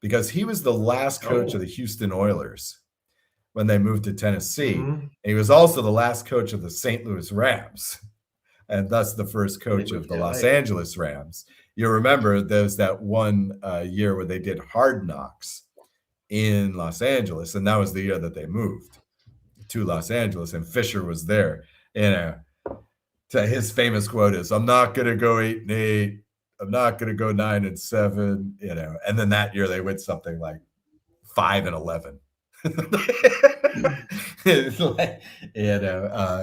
Speaker 1: because he was the last coach of the Houston Oilers when they moved to Tennessee.
Speaker 2: Mhm.
Speaker 1: And he was also the last coach of the St. Louis Rams, and thus the first coach of the Los Angeles Rams. You remember there's that one year where they did Hard Knocks in Los Angeles, and that was the year that they moved to Los Angeles, and Fisher was there. His famous quote is, "I'm not going to go 8-8. I'm not going to go 9-7." And then that year they went something like 5-11.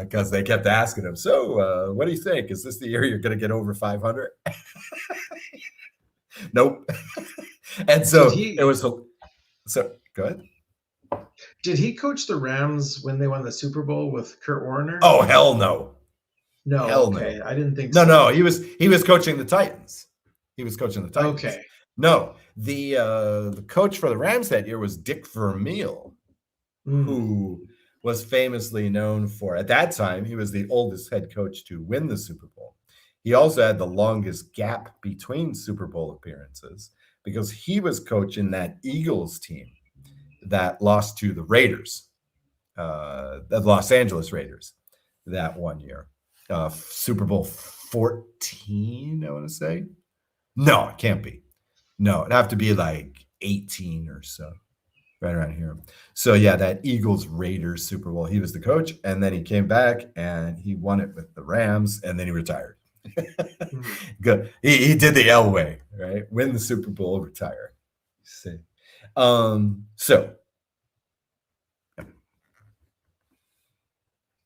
Speaker 1: Because they kept asking him, "So, what do you think? Is this the year you're going to get over 500?" Nope. And so it was. So go ahead.
Speaker 2: Did he coach the Rams when they won the Super Bowl with Kurt Warner?
Speaker 1: Oh, hell no.
Speaker 2: No,
Speaker 1: hell
Speaker 2: okay.
Speaker 1: no.
Speaker 2: I didn't think so.
Speaker 1: No, he was coaching the Titans.
Speaker 2: Okay.
Speaker 1: No, the coach for the Rams that year was Dick Vermeil, who was famously known for, at that time, he was the oldest head coach to win the Super Bowl. He also had the longest gap between Super Bowl appearances because he was coaching that Eagles team that lost to the Raiders, the Los Angeles Raiders, that one year. Super Bowl 14, I want to say. No, it can't be. No, it'd have to be like 18 or so, right around here. So yeah, that Eagles Raiders Super Bowl, he was the coach, and then he came back and he won it with the Rams, and then he retired. Good. He did the L way, right? Win the Super Bowl, retire. See. So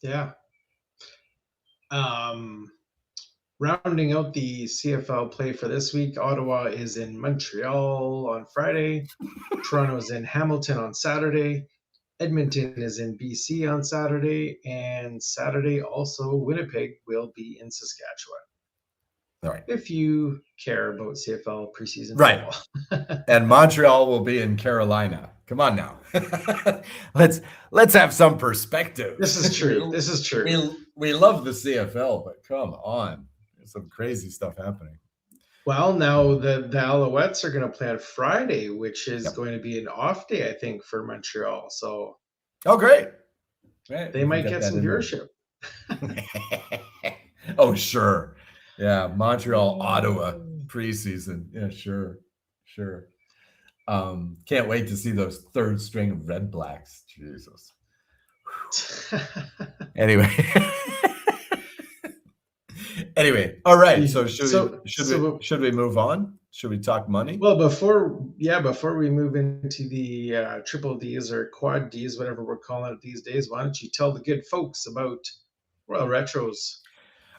Speaker 2: yeah. Rounding out the CFL play for this week, Ottawa is in Montreal on Friday. Toronto's in Hamilton on Saturday. Edmonton is in BC on Saturday. And Saturday also, Winnipeg will be in Saskatchewan.
Speaker 1: All right.
Speaker 2: If you care about CFL preseason
Speaker 1: football. And Montreal will be in Carolina. Come on now. Let's have some perspective.
Speaker 2: This is true. This is true.
Speaker 1: We love the CFL, but come on. There's some crazy stuff happening.
Speaker 2: Well, now the Alouettes are going to play on Friday, which is going to be an off day, I think, for Montreal. So,
Speaker 1: great.
Speaker 2: They might get some viewership.
Speaker 1: Oh, sure. Yeah, Montreal, Ottawa preseason. Yeah, sure. Can't wait to see those third string Red Blacks. Jesus. Anyway, all right. So should we move on? Should we talk money?
Speaker 2: Well, before we move into the triple Ds or quad Ds, whatever we're calling it these days, why don't you tell the good folks about Royal Retros?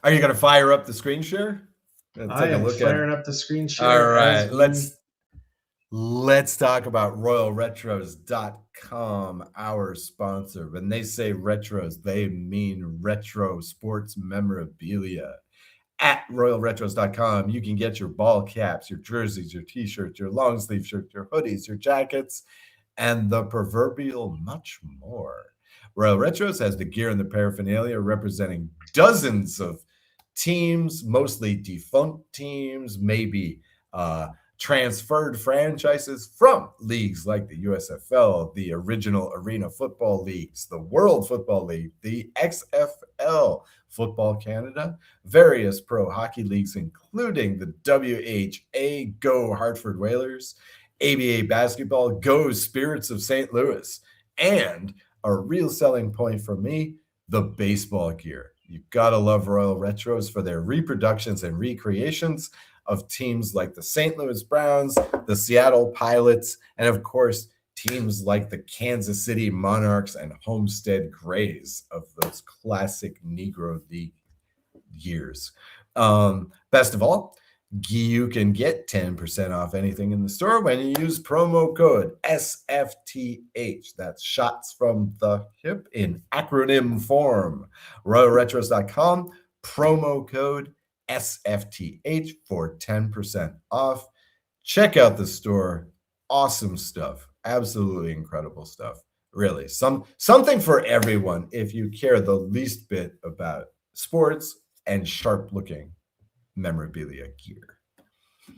Speaker 1: Are you going to fire up the screen share?
Speaker 2: I am firing up the screen share.
Speaker 1: All right, let's talk about RoyalRetros.com, our sponsor. When they say retros, they mean retro sports memorabilia. At RoyalRetros.com, you can get your ball caps, your jerseys, your t-shirts, your long sleeve shirts, your hoodies, your jackets, and the proverbial much more. Royal Retros has the gear and the paraphernalia representing dozens of teams, mostly defunct teams, maybe transferred franchises from leagues like the USFL, the original Arena Football Leagues, the World Football League, the XFL, Football Canada, various pro hockey leagues, including the WHA, Go Hartford Whalers, ABA Basketball, Go Spirits of St. Louis, and a real selling point for me, the baseball gear. You've got to love Royal Retros for their reproductions and recreations of teams like the St. Louis Browns, the Seattle Pilots, and of course, teams like the Kansas City Monarchs and Homestead Grays of those classic Negro League years. Best of all, you can get 10% off anything in the store when you use promo code SFTH. That's shots from the hip in acronym form. RoyalRetros.com, promo code SFTH for 10% off. Check out the store. Awesome stuff. Absolutely incredible stuff. Really, something for everyone if you care the least bit about sports and sharp-looking memorabilia gear.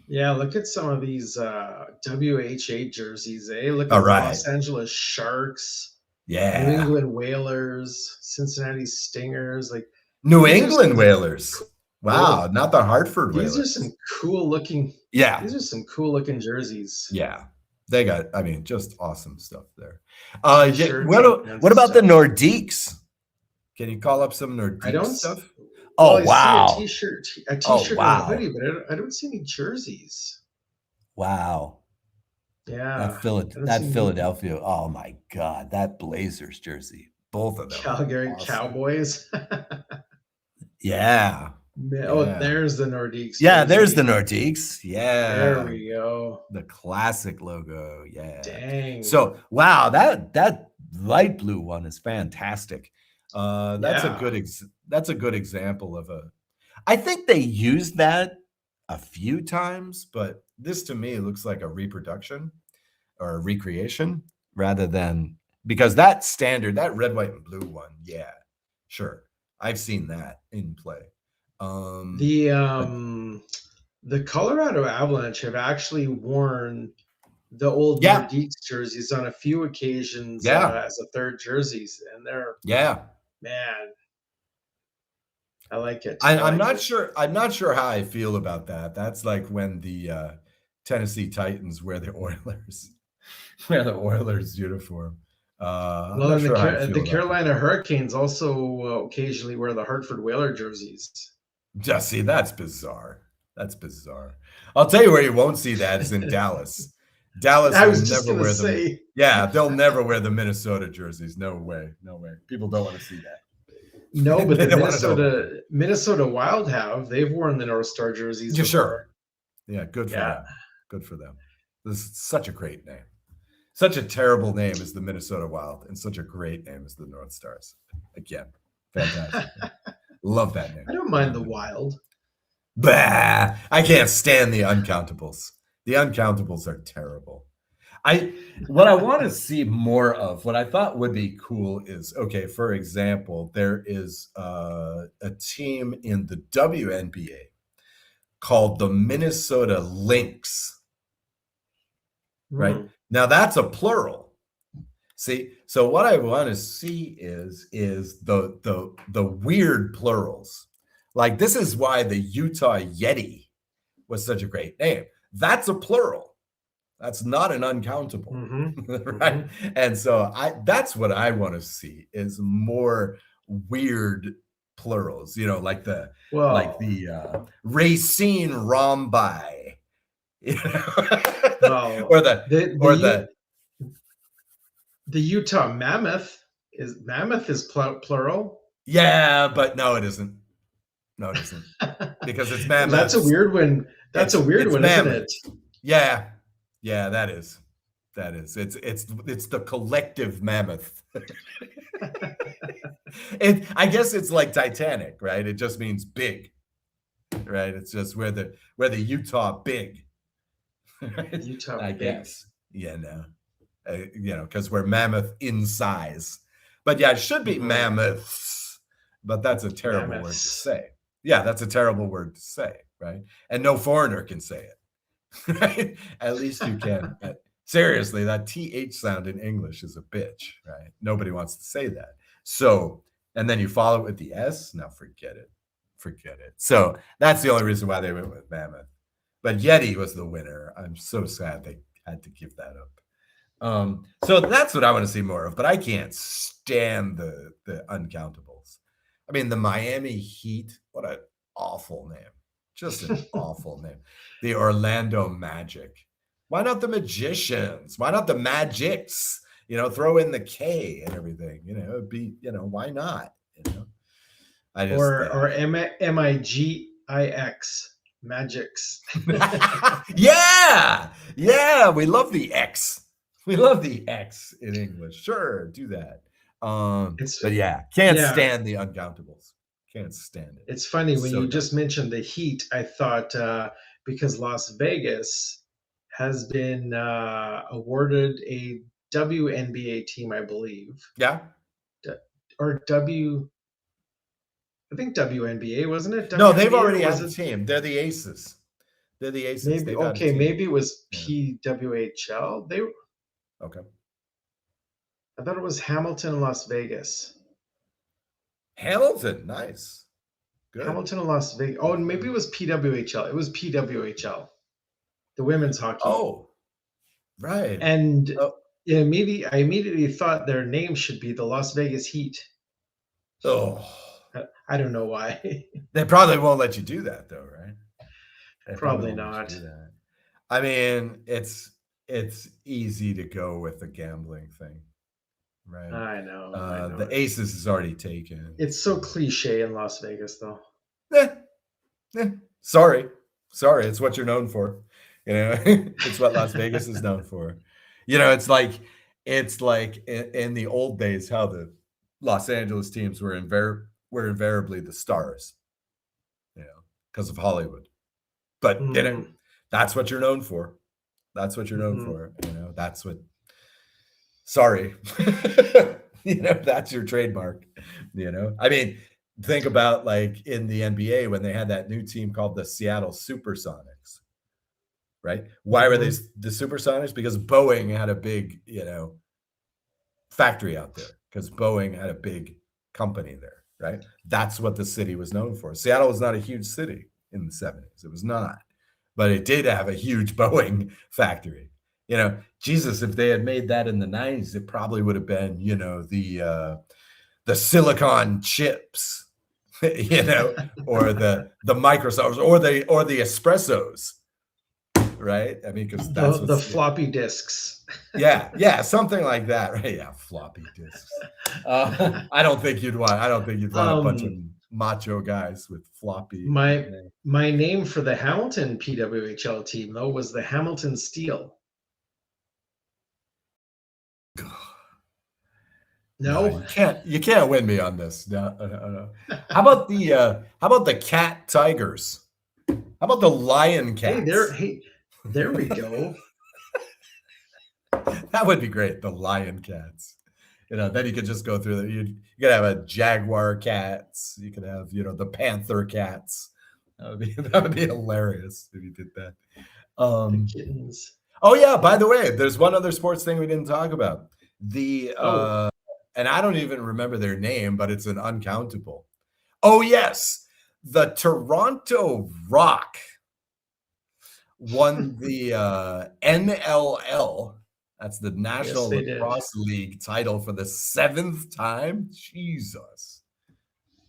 Speaker 2: Yeah, look at some of these WHA jerseys, eh? Look
Speaker 1: All
Speaker 2: at
Speaker 1: right.
Speaker 2: Los Angeles Sharks, New
Speaker 1: Yeah.
Speaker 2: England Whalers, Cincinnati Stingers. Like
Speaker 1: New
Speaker 2: these are some
Speaker 1: England Whalers. Wow,
Speaker 2: cool.
Speaker 1: not the Hartford
Speaker 2: These are
Speaker 1: Whalers.
Speaker 2: some cool looking.
Speaker 1: Yeah.
Speaker 2: These are some cool looking jerseys.
Speaker 1: Yeah. They got, I mean, just awesome stuff there.
Speaker 2: Shirts
Speaker 1: What about the Nordiques? Can you call up some Nordique
Speaker 2: I don't
Speaker 1: stuff?
Speaker 2: Well,
Speaker 1: Oh, wow.
Speaker 2: I see a t-shirt
Speaker 1: Oh,
Speaker 2: and a
Speaker 1: wow.
Speaker 2: hoodie, but I don't see any jerseys.
Speaker 1: Wow.
Speaker 2: Yeah.
Speaker 1: That Philadelphia. Oh my God. That Blazers jersey. Both of them.
Speaker 2: Calgary
Speaker 1: awesome.
Speaker 2: Cowboys.
Speaker 1: Yeah.
Speaker 2: Oh,
Speaker 1: Yeah.
Speaker 2: there's the Nordiques.
Speaker 1: Yeah,
Speaker 2: jersey.
Speaker 1: there's the Nordiques. Yeah.
Speaker 2: There we go.
Speaker 1: The classic logo. Yeah.
Speaker 2: Dang.
Speaker 1: So wow, that light blue one is fantastic. That's
Speaker 2: Yeah.
Speaker 1: that's a good example of I think they used that a few times, but this to me looks like a reproduction or a recreation rather than, because that standard, that red, white, and blue one, yeah, sure, I've seen that in play.
Speaker 2: The Colorado Avalanche have actually worn the old
Speaker 1: Yeah.
Speaker 2: Nordiques jerseys on a few occasions
Speaker 1: Yeah.
Speaker 2: as a third jerseys, and they're
Speaker 1: Yeah.
Speaker 2: man. I like it.
Speaker 1: I'm not sure. I'm not sure how I feel about that. That's like when the Tennessee Titans wear the Oilers uniform. I'm
Speaker 2: Well,
Speaker 1: not
Speaker 2: and
Speaker 1: sure how I feel
Speaker 2: the
Speaker 1: about
Speaker 2: Carolina Hurricanes also occasionally wear the Hartford Whaler jerseys.
Speaker 1: Yeah, see, that's bizarre. That's bizarre. I'll tell you where you won't see that is in Dallas. Dallas
Speaker 2: I was
Speaker 1: will
Speaker 2: just
Speaker 1: never
Speaker 2: gonna
Speaker 1: wear
Speaker 2: say.
Speaker 1: Yeah, they'll never wear the Minnesota jerseys. No way. No way. People don't want to see that.
Speaker 2: No, but
Speaker 1: They
Speaker 2: the
Speaker 1: don't wanna know.
Speaker 2: Minnesota Wild they've worn the North Star jerseys
Speaker 1: Yeah,
Speaker 2: before.
Speaker 1: sure. Yeah, good for them. Good for them. This is such a great name. Such a terrible name is the Minnesota Wild, and such a great name is the North Stars. Again, fantastic. Love that name.
Speaker 2: I don't mind the Wild.
Speaker 1: Bah! I can't stand the Uncountables. The Uncountables are terrible. What I want to see more of, what I thought would be cool is, okay, for example, there is a team in the WNBA called the Minnesota Lynx. Right? Now that's a plural. See, so what I want to see is the weird plurals. Like, this is why the Utah Yeti was such a great name. That's a plural. That's not an uncountable. Right? And so that's what I want to see is more weird plurals, you know, like the Racine Rhombi. You know? or the
Speaker 2: Utah Mammoth is plural.
Speaker 1: Yeah, but no, it isn't. No, it isn't, because it's mammoth.
Speaker 2: That's a weird one. That's a weird one,
Speaker 1: mammoth.
Speaker 2: isn't it?
Speaker 1: Yeah, that is. It's the collective mammoth. I guess it's like Titanic, right? It just means big, right? It's just where the Utah big. Right?
Speaker 2: Utah
Speaker 1: I
Speaker 2: big.
Speaker 1: guess. Yeah, no. You know, because we're mammoth in size. But yeah, it should be mammoths. But that's a terrible word to say. Yeah, that's a terrible word to say, right? And no foreigner can say it. Right? At least you can. Seriously, that TH sound in English is a bitch, right? Nobody wants to say that. So, and then you follow it with the S? No, forget it. Forget it. So that's the only reason why they went with mammoth. But Yeti was the winner. I'm so sad they had to give that up. So that's what I want to see more of, but I can't stand the Uncountables. I mean, the Miami Heat, what an awful name. Just an awful name. The Orlando Magic. Why not the Magicians? Why not the Magics? You know, throw in the K and everything. You know, it'd be, you know, why not? You know, I just
Speaker 2: or MIGIX Magics.
Speaker 1: Yeah, we love the X. We love the X in English. Sure, do that. But yeah, can't stand the Uncountables. Can't stand it.
Speaker 2: It's funny when you just mentioned the Heat. I thought because Las Vegas has been awarded a WNBA team, I believe.
Speaker 1: Yeah.
Speaker 2: Or I think WNBA, wasn't it?
Speaker 1: No, they've
Speaker 2: WNBA, or
Speaker 1: already
Speaker 2: was
Speaker 1: had a
Speaker 2: it
Speaker 1: team. They're the Aces. They're the Aces.
Speaker 2: maybe
Speaker 1: They've had a
Speaker 2: okay,
Speaker 1: team.
Speaker 2: maybe it was
Speaker 1: Yeah.
Speaker 2: PWHL.
Speaker 1: Okay.
Speaker 2: I thought it was Hamilton and Las Vegas.
Speaker 1: Hamilton, nice. Good.
Speaker 2: Hamilton and Las Vegas. Oh, and maybe it was PWHL. It was PWHL, the women's hockey.
Speaker 1: Oh, right.
Speaker 2: And
Speaker 1: Oh,
Speaker 2: I immediately thought their name should be the Las Vegas Heat.
Speaker 1: oh.
Speaker 2: I don't know why.
Speaker 1: They probably won't let you do that, though, right? They
Speaker 2: Probably
Speaker 1: won't let
Speaker 2: not.
Speaker 1: you do that. I mean, it's easy to go with the gambling thing, right?
Speaker 2: I know.
Speaker 1: The Aces is already taken.
Speaker 2: It's so cliche in Las Vegas, though.
Speaker 1: Sorry, it's what you're known for. You know, it's what Las Vegas is known for. You know, it's like in the old days how the Los Angeles teams were invariably the stars, you know, because of Hollywood. But you know, that's what you're known for. That's what you're known for. You know, that's what. Sorry, you know, that's your trademark. You know, I mean, think about like in the NBA when they had that new team called the Seattle Supersonics, right? Why were they the Supersonics? Because Boeing had a big, you know, factory out there. Because Boeing had a big company there, right? That's what the city was known for. Seattle was not a huge city in the 70s. It was not, but it did have a huge Boeing factory. You know, Jesus, if they had made that in the 90s, it probably would have been, you know, the silicon chips, you know, or the Microsofts or the espressos, right? I mean, because that's
Speaker 2: the floppy disks.
Speaker 1: yeah, something like that, right? Yeah, floppy disks. I don't think you'd want a bunch of macho guys with floppy.
Speaker 2: My name for the Hamilton PWHL team, though, was the Hamilton Steel. No,
Speaker 1: you can't win me on this. No. How about the cat tigers? How about the lion cats?
Speaker 2: There we go.
Speaker 1: That would be great. The lion cats. You know, then you could just go through you could have a jaguar cats. You could have, you know, the panther cats. That would be hilarious if you did that.
Speaker 2: The kittens.
Speaker 1: Oh yeah, by the way, there's one other sports thing we didn't talk about. And I don't even remember their name, but it's an uncountable. Oh yes, the Toronto Rock won the NLL. That's the National Lacrosse League title for the 7th time. Jesus.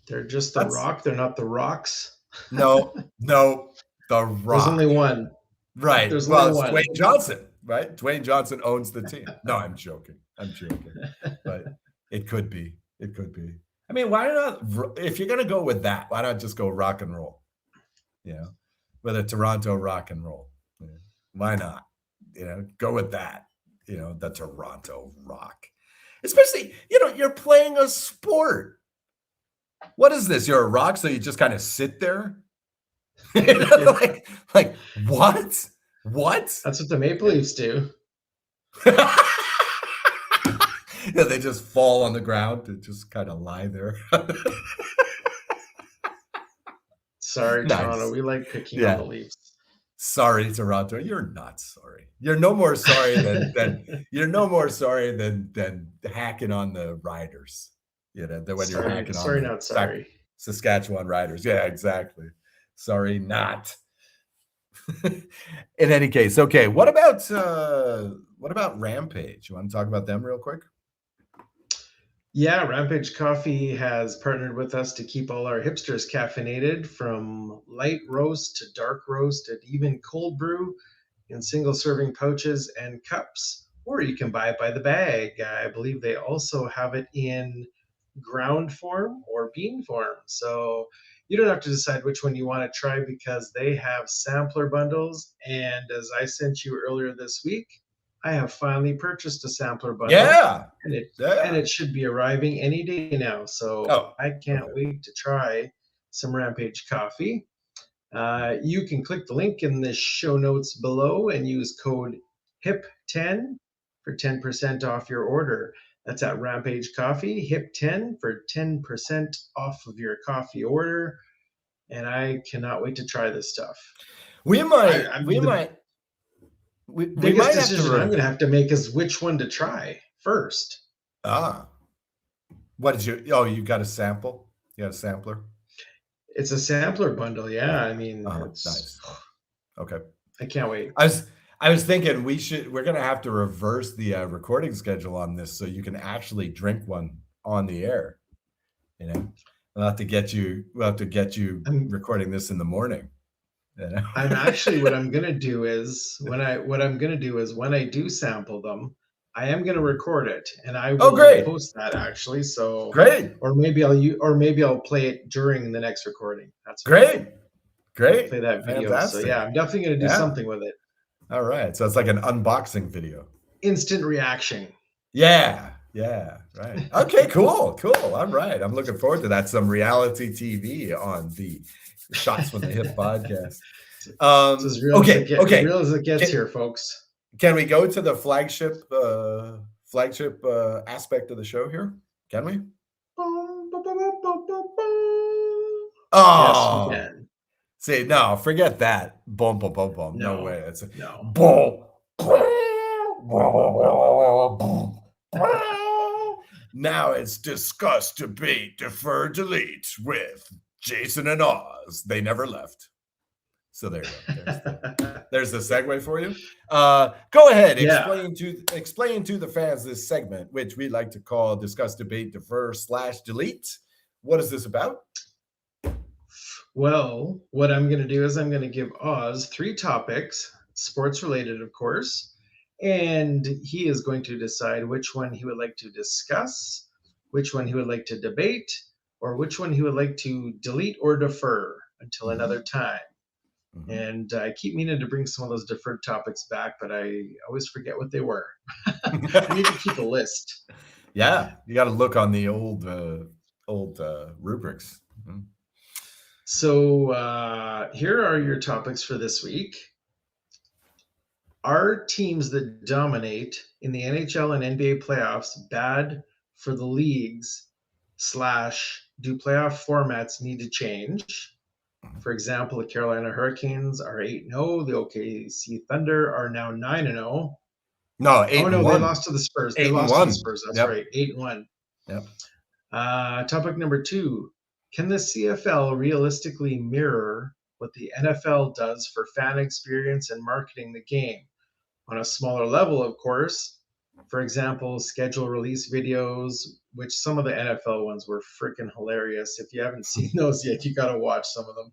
Speaker 2: They're just the Rock. They're not the Rocks.
Speaker 1: No, the Rock.
Speaker 2: There's only one.
Speaker 1: Right. It's Dwayne Johnson, right? Dwayne Johnson owns the team. No, I'm joking. But it could be. I mean, why not? If you're going to go with that, why not just go rock and roll? You know, with a Toronto Rock and Roll. You know, why not? You know, go with that. You know, the Toronto Rock. Especially, you know, you're playing a sport. What is this? You're a rock, so you just kind of sit there? You know, like what? What?
Speaker 2: That's what the Maple Leafs do.
Speaker 1: Yeah, they just fall on the ground and just kind of lie there.
Speaker 2: Sorry, nice. Toronto. We like picking on the Leafs.
Speaker 1: Sorry, Toronto. You're not sorry. You're no more sorry than hacking on the Riders. You know, when you're hacking on
Speaker 2: the
Speaker 1: Saskatchewan Riders. Yeah, exactly. Sorry, not. In any case, okay. What about Rampage? You want to talk about them real quick?
Speaker 2: Yeah, Rampage Coffee has partnered with us to keep all our hipsters caffeinated, from light roast to dark roast and even cold brew in single serving pouches and cups, or you can buy it by the bag. I believe they also have it in ground form or bean form. So you don't have to decide which one you want to try, because they have sampler bundles. And as I sent you earlier this week, I have finally purchased a sampler bundle.
Speaker 1: Yeah.
Speaker 2: And it should be arriving any day now. So I can't wait to try some Rampage Coffee. You can click the link in the show notes below and use code HIP10 for 10% off your order. That's at Rampage Coffee. Hip 10 for 10% off of your coffee order. And I cannot wait to try this stuff.
Speaker 1: We might
Speaker 2: Biggest
Speaker 1: have
Speaker 2: decision I'm
Speaker 1: to.
Speaker 2: going to have to make is which one to try first.
Speaker 1: What did you? Oh, you got a sample? You got a sampler?
Speaker 2: It's a sampler bundle. Yeah, I mean, it's
Speaker 1: nice. Okay,
Speaker 2: I can't wait.
Speaker 1: I was thinking we're gonna have to reverse the recording schedule on this so you can actually drink one on the air. You know, we'll have to get you recording this in the morning. You know?
Speaker 2: I'm actually what I'm gonna do is when I do sample them, I am gonna record it and I will post that actually. So
Speaker 1: great.
Speaker 2: Or maybe I'll play it during the next recording. That's
Speaker 1: great.
Speaker 2: Play that video.
Speaker 1: Fantastic.
Speaker 2: So yeah, I'm definitely gonna do something with it.
Speaker 1: All right. So it's like an unboxing video.
Speaker 2: Instant reaction.
Speaker 1: Yeah. Right. Okay. Cool. All right. I'm looking forward to that. Some reality TV on the Shots from the Hip podcast.
Speaker 2: It's as real as it gets here, folks.
Speaker 1: Can we go to the flagship aspect of the show here? Can we?
Speaker 2: Oh, yes, we can.
Speaker 1: See, no, forget that. Boom, boom, boom, boom. No way. It's
Speaker 2: no.
Speaker 1: Boom. Now it's discuss, debate, defer, delete with Jason and Oz. They never left. So there you go. There's the segue for you. Go ahead. Explain to the fans this segment, which we like to call discuss, debate, defer / delete. What is this about?
Speaker 2: Well, what I'm going to do is I'm going to give Oz 3 topics, sports related, of course, and he is going to decide which one he would like to discuss, which one he would like to debate, or which one he would like to delete or defer until another time. And I keep meaning to bring some of those deferred topics back, but I always forget what they were. I need to keep a list.
Speaker 1: Yeah, you got to look on the old rubrics. Mm-hmm.
Speaker 2: So here are your topics for this week. Are teams that dominate in the NHL and NBA playoffs bad for the leagues / do playoff formats need to change? For example, the Carolina Hurricanes are 8-0. The OKC Thunder are now 9-0.
Speaker 1: No, 8-1.
Speaker 2: They lost to the Spurs. They lost to the Spurs. That's right, 8-1.
Speaker 1: Yep.
Speaker 2: Topic number 2. Can the CFL realistically mirror what the NFL does for fan experience and marketing the game? On a smaller level, of course. For example, schedule release videos, which some of the NFL ones were freaking hilarious. If you haven't seen those yet, you got to watch some of them.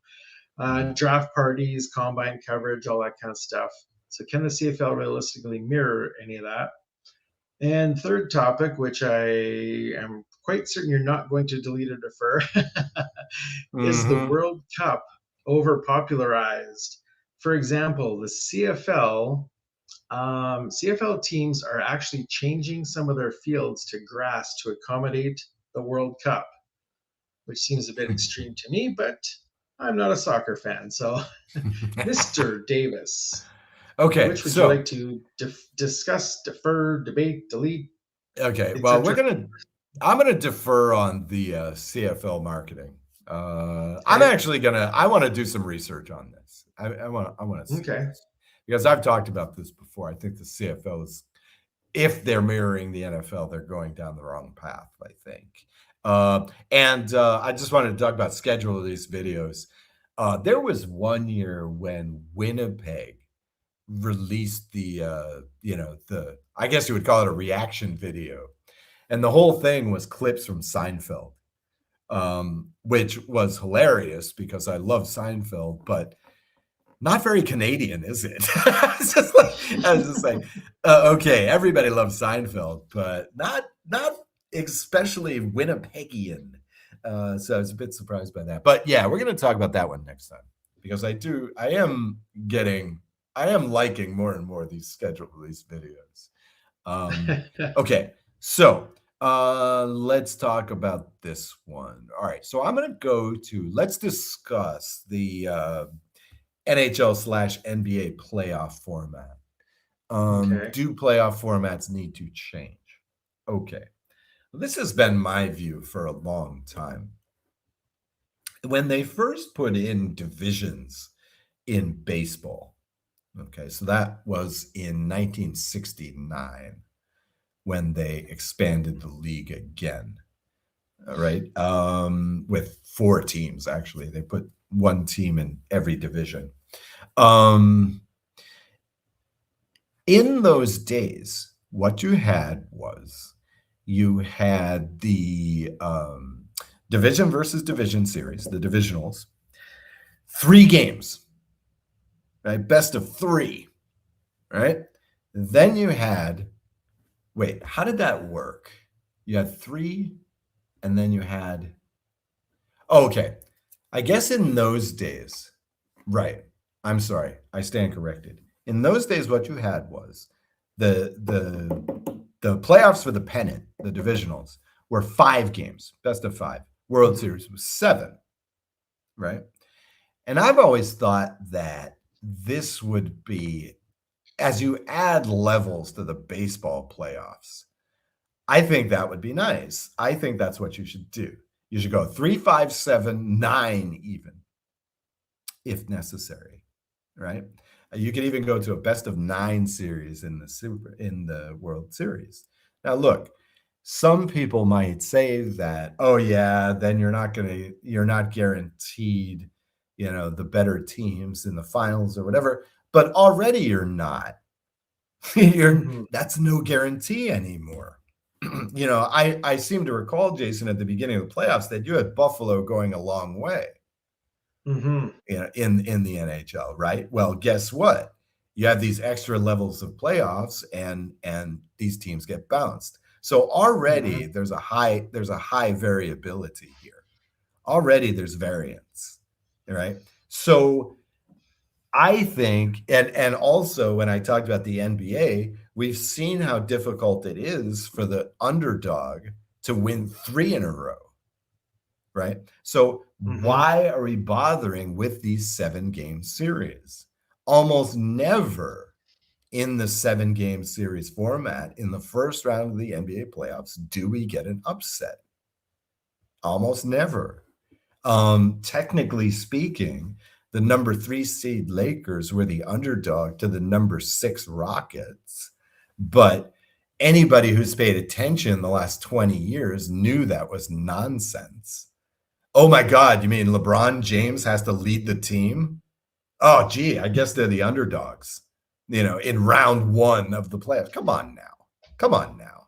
Speaker 2: Draft parties, combine coverage, all that kind of stuff. So can the CFL realistically mirror any of that? And third topic, which I am quite certain you're not going to delete or defer, is the World Cup overpopularized? For example, the CFL teams are actually changing some of their fields to grass to accommodate the World Cup, which seems a bit extreme to me, but I'm not a soccer fan. So, Mr. Davis.
Speaker 1: Okay.
Speaker 2: Which would you like to discuss, defer, debate, delete?
Speaker 1: Okay. Well, I'm going to defer on the CFL marketing. I want to do some research on this. I want to see this. Because I've talked about this before. I think the CFL is, if they're mirroring the NFL, they're going down the wrong path, I think. And I just wanted to talk about schedule of these videos. There was one year when Winnipeg released I guess you would call it a reaction video. And the whole thing was clips from Seinfeld, which was hilarious because I love Seinfeld, but not very Canadian, is it? I was just like, okay, everybody loves Seinfeld, but not especially Winnipegian. So I was a bit surprised by that. But yeah, we're going to talk about that one next time because I am liking more and more these scheduled release videos. Okay, so let's talk about this one. All right, so I'm going to let's discuss the NHL / NBA playoff format. Do playoff formats need to change? Okay. This has been my view for a long time. When they first put in divisions in baseball, okay, so that was in 1969 when they expanded the league again, right? With 4 teams, actually. They put 1 team in every division. In those days, what you had was you had the division versus division series, the divisionals, 3 games, right? Best of 3, right? Then you had, wait, how did that work? You had 3, and then you had, oh, okay. I guess in those days, right. I'm sorry. I stand corrected. In those days, what you had was the playoffs for the pennant, the divisionals, were 5 games, best of 5. World Series was 7, right? And I've always thought that this would be, as you add levels to the baseball playoffs, I think that would be nice. I think that's what you should do. You should go 3, 5, 7, 9 even, if necessary, right? You could even go to a best of 9 series in the World Series. Now, look, some people might say that, oh yeah, then you're not guaranteed, the better teams in the finals or whatever. But already you're not. That's no guarantee anymore. I seem to recall, Jason, at the beginning of the playoffs that you had Buffalo going a long way. In the NHL, right? Well, guess what? You have these extra levels of playoffs, and these teams get bounced. So already there's a high variability here. Already there's variance, right? So I think, and also when I talked about the NBA, we've seen how difficult it is for the underdog to win 3 in a row. Right? So why are we bothering with these 7-game series? Almost never in the 7-game series format in the first round of the NBA playoffs do we get an upset. Almost never. Technically speaking, the number 3 seed Lakers were the underdog to the number 6 Rockets, but anybody who's paid attention the last 20 years knew that was nonsense. Oh my God, you mean LeBron James has to lead the team? Oh, gee, I guess they're the underdogs, in round 1 of the playoffs. Come on now. Come on now.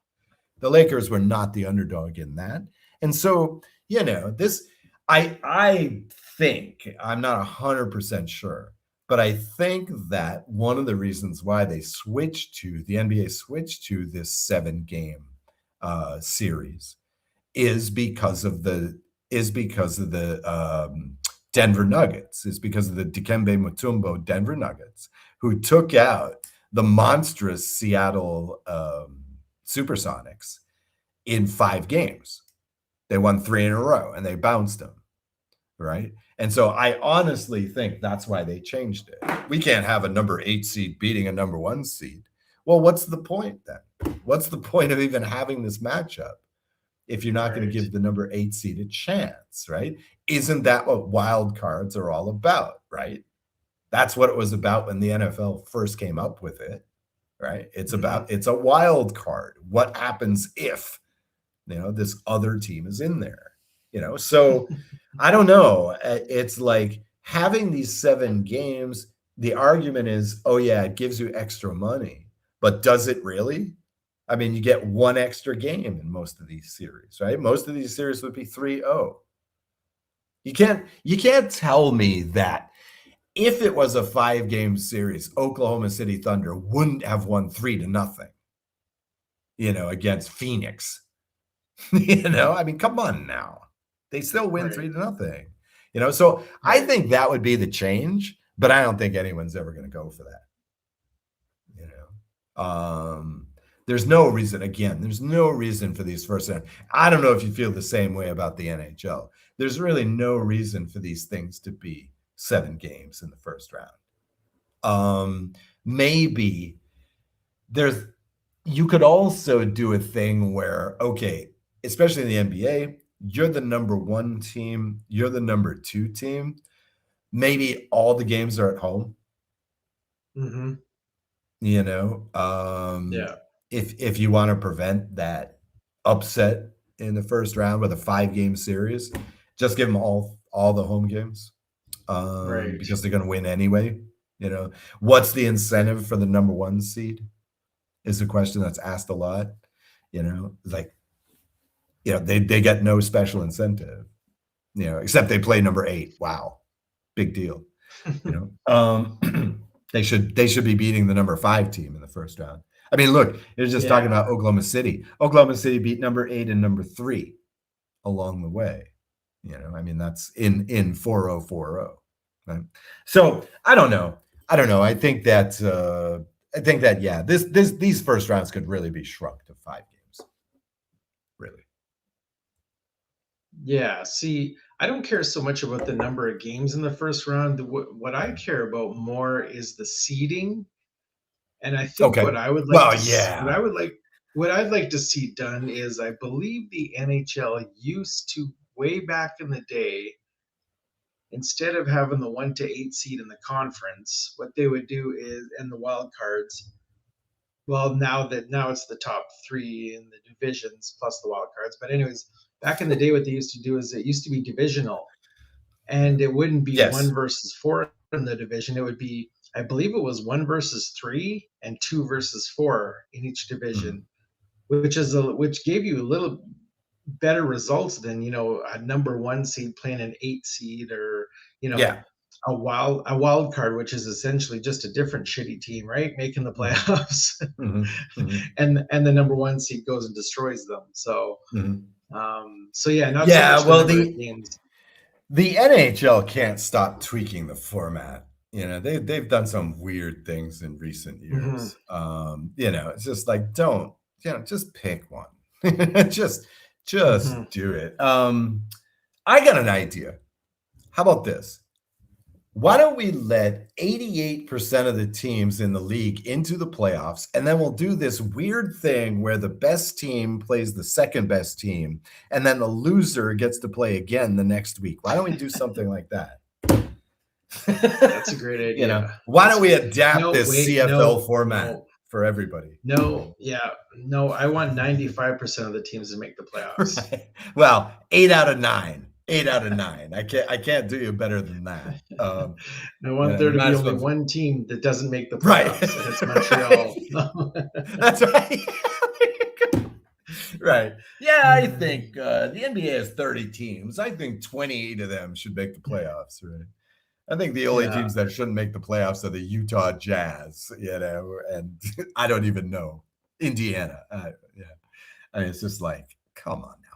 Speaker 1: The Lakers were not the underdog in that. And so, this, I think, I'm not 100% sure, but I think that one of the reasons why the NBA switched to this 7-game series is because of the Denver Nuggets, is because of the Dikembe Mutombo Denver Nuggets, who took out the monstrous Seattle Supersonics in 5 games. They won 3 in a row and they bounced them, right? And so I honestly think that's why they changed it. We can't have a number 8 seed beating a number 1 seed. Well, what's the point then? What's the point of even having this matchup if you're not going to give the number 8 seed a chance, right? Isn't that what wild cards are all about, right? That's what it was about when the NFL first came up with it, right? It's a wild card. What happens if, this other team is in there, So I don't know. It's like having these 7 games, the argument is, oh yeah, it gives you extra money, but does it really? I mean, you get 1 extra game in most of these series, right? Most of these series would be 3-0. You can't tell me that if it was a 5-game series, Oklahoma City Thunder wouldn't have won 3-0, against Phoenix. I mean, come on now. They still win 3-0. So I think that would be the change, but I don't think anyone's ever going to go for that. There's no reason for these first round. I don't know if you feel the same way about the NHL. There's really no reason for these things to be 7 games in the first round. Maybe you could also do a thing where, okay, especially in the NBA, you're the number 1 team, you're the number 2 team. Maybe all the games are at home,
Speaker 2: Mm-hmm.
Speaker 1: you know.
Speaker 2: Yeah.
Speaker 1: If you want to prevent that upset in the first round with a 5-game series, just give them all the home games.
Speaker 2: Right.
Speaker 1: Because they're going to win anyway. You know, what's the incentive for the number 1 seed is a question that's asked a lot. You know, like, you know, they get no special incentive, you know, except they play number 8. Wow, big deal. You know, they should be beating the number 5 team in the first round. I mean, look, you're just talking about Oklahoma City. Oklahoma City beat number 8 and number 3 along the way. You know, I mean, that's in 4-0-4-0. Right? So I don't know. I think that yeah, these first rounds could really be shrunk to 5 games. Really.
Speaker 2: Yeah. See, I don't care so much about the number of games in the first round. What I care about more is the seeding. And I think
Speaker 1: Okay.
Speaker 2: what I would like
Speaker 1: Well,
Speaker 2: to
Speaker 1: yeah.
Speaker 2: what I'd like to see done is I believe the NHL used to way back in the day, instead of having the 1 to 8 seed in the conference, what they would do is, and the wild cards, well, now it's the top 3 in the divisions plus the wild cards. But anyways, back in the day, what they used to do is it used to be divisional, and it wouldn't be
Speaker 1: Yes.
Speaker 2: 1 versus 4 in the division. It would be, I believe it was 1 versus 3 and 2 versus 4 in each division, which gave you a little better results than, a number 1 seed playing an 8 seed, or
Speaker 1: Yeah.
Speaker 2: a wild card, which is essentially just a different shitty team, right, making the playoffs. And the number 1 seed goes and destroys them. So yeah, not so much the number of games.
Speaker 1: The NHL can't stop tweaking the format. You know, they've done some weird things in recent years. You know, it's just like, don't, just pick one. just do it. I got an idea. How about this? Why don't we let 88% of the teams in the league into the playoffs, and then we'll do this weird thing where the best team plays the second best team, and then the loser gets to play again the next week. Why don't we do something like that?
Speaker 2: That's a great idea.
Speaker 1: You know, why don't we adapt this CFL format for everybody?
Speaker 2: I want 95% of the teams to make the playoffs.
Speaker 1: Right. Well, 8 out of 9. 8 out of 9. I can't do you better than that.
Speaker 2: I want there to be only 1 team that doesn't make the playoffs, and it's Montreal.
Speaker 1: That's right. Right. Yeah, I think the NBA has 30 teams. I think 28 of them should make the playoffs, right? I think the only teams that shouldn't make the playoffs are the Utah Jazz, and I don't even know. Indiana. I mean, it's just like, come on now.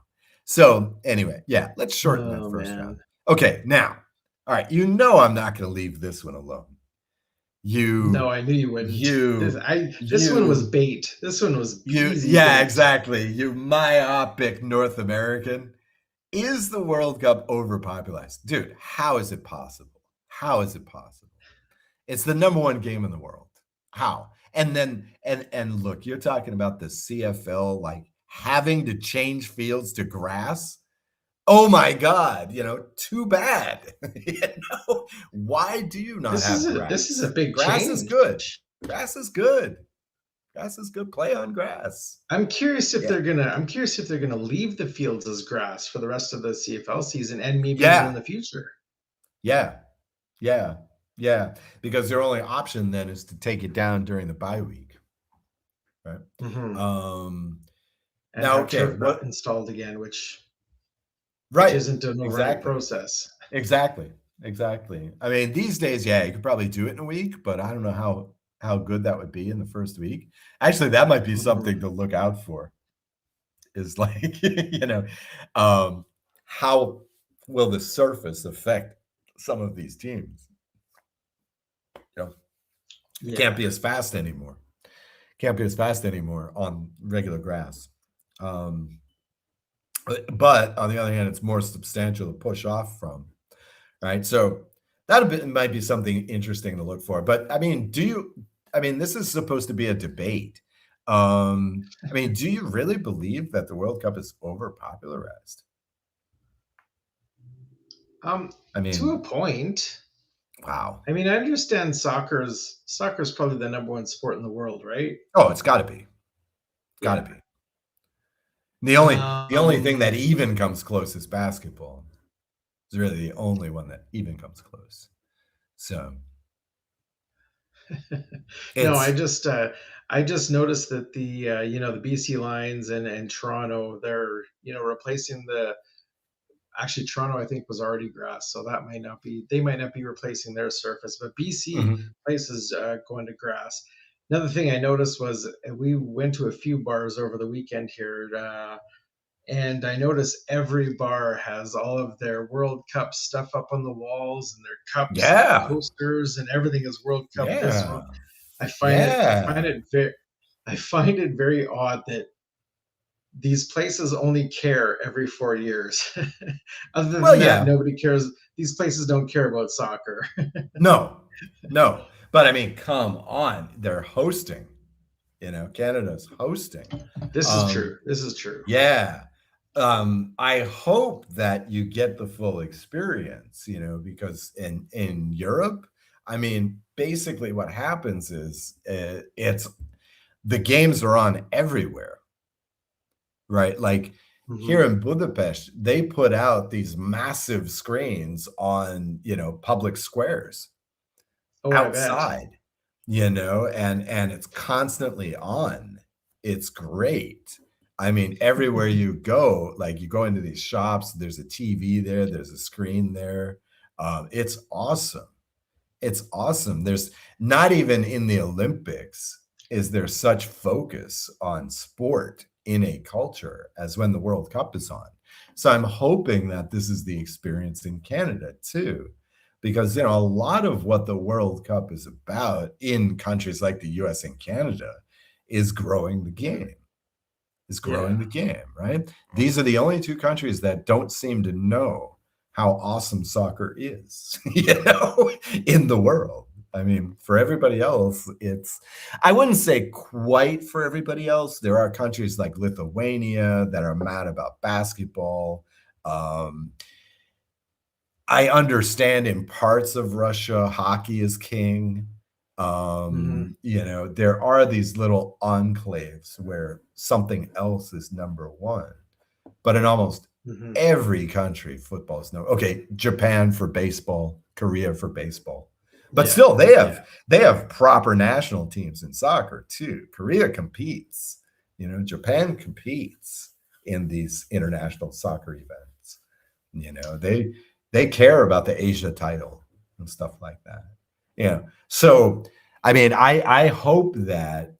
Speaker 1: So anyway, let's shorten that first round. Okay, now, all right, I'm not going to leave this one alone.
Speaker 2: No, I knew you wouldn't. This one was bait. This one was easy.
Speaker 1: Yeah, exactly. You myopic North American. Is the World Cup overpopularized? Dude, how is it possible? How is it possible? It's the number 1 game in the world. How? And then, and look, you're talking about the CFL, like, having to change fields to grass. Oh my God, too bad. Why do you not have grass?
Speaker 2: This is a big
Speaker 1: grass
Speaker 2: change.
Speaker 1: Is good. Grass is good. Grass is good. Play on grass.
Speaker 2: I'm curious if they're gonna leave the fields as grass for the rest of the CFL season, and maybe even in the future.
Speaker 1: Yeah. Because their only option then is to take it down during the bye week. Right.
Speaker 2: And now, turf installed again, which isn't an overnight process.
Speaker 1: Exactly. I mean, these days, you could probably do it in a week, but I don't know how good that would be in the first week. Actually, that might be something to look out for. Is like, how will the surface affect some of these teams? It can't be as fast anymore. On regular grass. But on the other hand, it's more substantial to push off from, right? So that might be something interesting to look for. But I mean, this is supposed to be a debate. I mean, do you really believe that the World Cup is overpopularized?
Speaker 2: Um,
Speaker 1: I
Speaker 2: to a
Speaker 1: mean,
Speaker 2: point.
Speaker 1: wow.
Speaker 2: I mean, I understand soccer's probably the number one sport in the world, right?
Speaker 1: Oh, it's got to be. Got to
Speaker 2: Yeah.
Speaker 1: be. The only thing that
Speaker 2: Um,
Speaker 1: even comes close is basketball. It's really the only one that even comes close. So
Speaker 2: no,
Speaker 1: it's
Speaker 2: I just noticed that the BC Lions and Toronto, they're replacing the actually Toronto I think was already grass, so that might not be they might not be replacing their surface, but BC
Speaker 1: mhm.
Speaker 2: places going to grass. Another thing I noticed was we went to a few bars over the weekend here, and I noticed every bar has all of their World Cup stuff up on the walls and their cups and their
Speaker 1: Yeah,
Speaker 2: coasters and everything is World Cup this one.
Speaker 1: yeah,
Speaker 2: I find
Speaker 1: yeah.
Speaker 2: it very I find it very odd that these places only care every 4 years. Other
Speaker 1: Well,
Speaker 2: than that,
Speaker 1: yeah.
Speaker 2: nobody cares. These places don't care about soccer.
Speaker 1: No, no. But I mean, come on. They're hosting. Canada's hosting.
Speaker 2: This is
Speaker 1: Um,
Speaker 2: true. This is true.
Speaker 1: yeah. I hope that you get the full experience, because in Europe, I mean, basically what happens is it's the games are on everywhere, right? Like here
Speaker 2: Hmm.
Speaker 1: in Budapest, they put out these massive screens on, public squares
Speaker 2: Oh, I bet.
Speaker 1: outside, and it's constantly on. It's great. I mean, everywhere you go, like you go into these shops, there's a TV there, there's a screen there. It's awesome. It's awesome. There's not even in the Olympics is there such focus on sport in a culture as when the World Cup is on. So I'm hoping that this is the experience in Canada too, because a lot of what the World Cup is about in countries like the US and Canada is growing the game. Is growing
Speaker 2: Yeah.
Speaker 1: the game, right? These are the only two countries that don't seem to know how awesome soccer is, in the world. I mean, for everybody else, I wouldn't say quite for everybody else. There are countries like Lithuania that are mad about basketball. Um, I understand in parts of Russia, hockey is king.
Speaker 2: Hmm.
Speaker 1: There are these little enclaves where something else is number one. But in almost
Speaker 2: Hmm.
Speaker 1: every country, football is no. Okay, Japan for baseball, Korea for baseball. But
Speaker 2: Yeah.
Speaker 1: still, they
Speaker 2: Yeah.
Speaker 1: have they have proper national teams in soccer too. Korea competes. Japan competes in these international soccer events. They care about the Asia title and stuff like that. So I mean, I hope that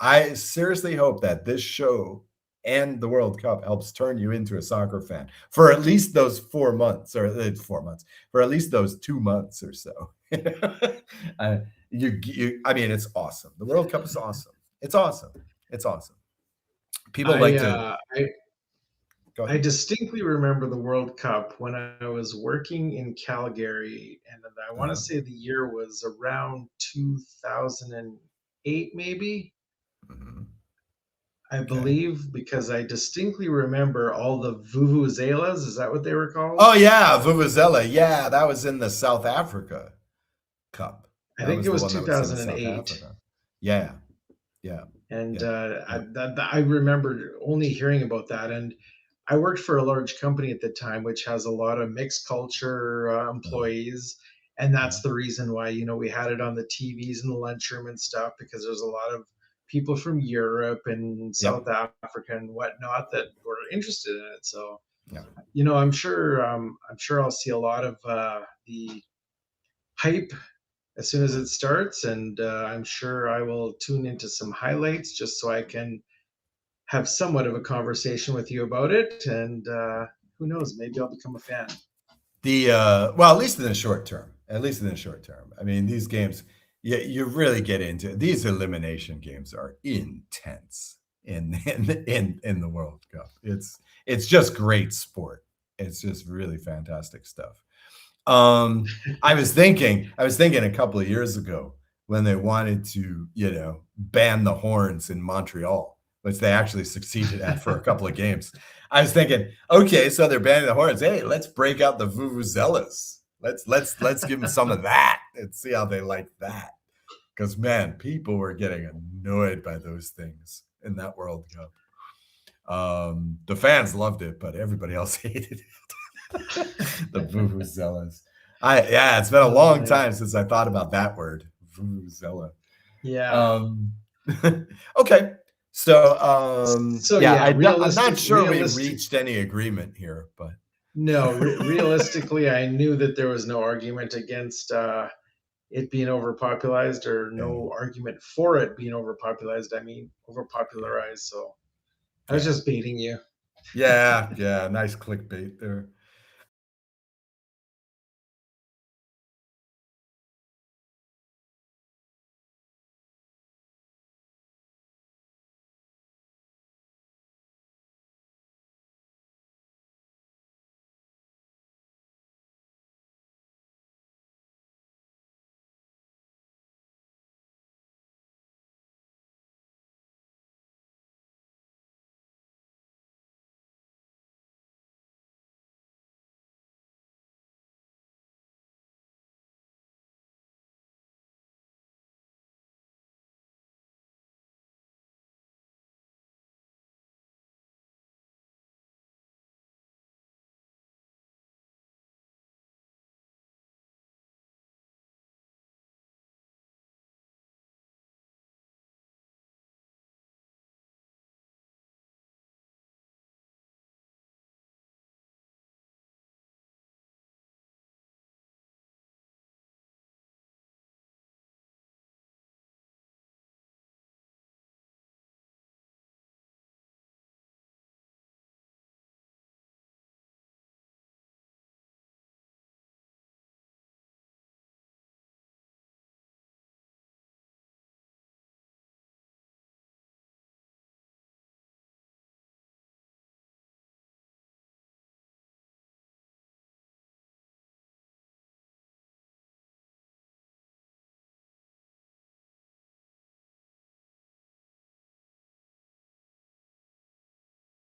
Speaker 1: I seriously hope that this show and the World Cup helps turn you into a soccer fan for at least those 4 months, or 4 months, for at least those 2 months or so. I, I mean, it's awesome. The World Cup is awesome. It's awesome. It's awesome. People
Speaker 2: I
Speaker 1: like to
Speaker 2: uh, I
Speaker 1: go
Speaker 2: I
Speaker 1: ahead.
Speaker 2: distinctly remember the World Cup when I was working in Calgary, and I want to
Speaker 1: Uh-huh.
Speaker 2: say the year was around 2008, maybe.
Speaker 1: Mhm.
Speaker 2: I
Speaker 1: Okay.
Speaker 2: believe because I distinctly remember all the vuvuzelas. Is that what they were called?
Speaker 1: Oh yeah, Vuvuzela. Yeah, that was in the South Africa Cup.
Speaker 2: I
Speaker 1: That
Speaker 2: think
Speaker 1: was
Speaker 2: it
Speaker 1: the
Speaker 2: was
Speaker 1: one that was in South
Speaker 2: 2008.
Speaker 1: Africa. Yeah, yeah,
Speaker 2: And
Speaker 1: yeah, yeah.
Speaker 2: I remember only hearing about that. And I worked for a large company at the time, which has a lot of mixed culture
Speaker 1: Uh-huh,
Speaker 2: employees. And
Speaker 1: uh-huh.
Speaker 2: that's the reason why, we had it on the TVs in the lunchroom and stuff, because there's a lot of people from Europe and
Speaker 1: Yep.
Speaker 2: South Africa and whatnot that were interested in it. So,
Speaker 1: Yeah.
Speaker 2: I'm sure I'll see a lot of the hype as soon as it starts, and I'm sure I will tune into some highlights just so I can have somewhat of a conversation with you about it. And who knows, maybe I'll become a fan.
Speaker 1: Well, at least in the short term. At least in the short term. I mean, these games, you really get into these elimination games are intense in the World Cup. It's just great sport. It's just really fantastic stuff. I was thinking a couple of years ago, when they wanted to, ban the horns in Montreal, which they actually succeeded at for a couple of games. I was thinking, okay, so they're banning the horns. Hey, let's break out the vuvuzelas. Let's give them some of that and see how they like that. Because, man, people were getting annoyed by those things in that World Cup. The fans loved it, but everybody else hated it. The vuvuzelas. It's been a long time since I thought about that word, vuvuzela.
Speaker 2: Yeah.
Speaker 1: Okay. So, I'm not sure we reached any agreement here, but
Speaker 2: no, realistically, I knew that there was no argument against it being overpopularized, or no argument for it being overpopularized. I mean, overpopularized. So I was just baiting you.
Speaker 1: Yeah, nice clickbait there.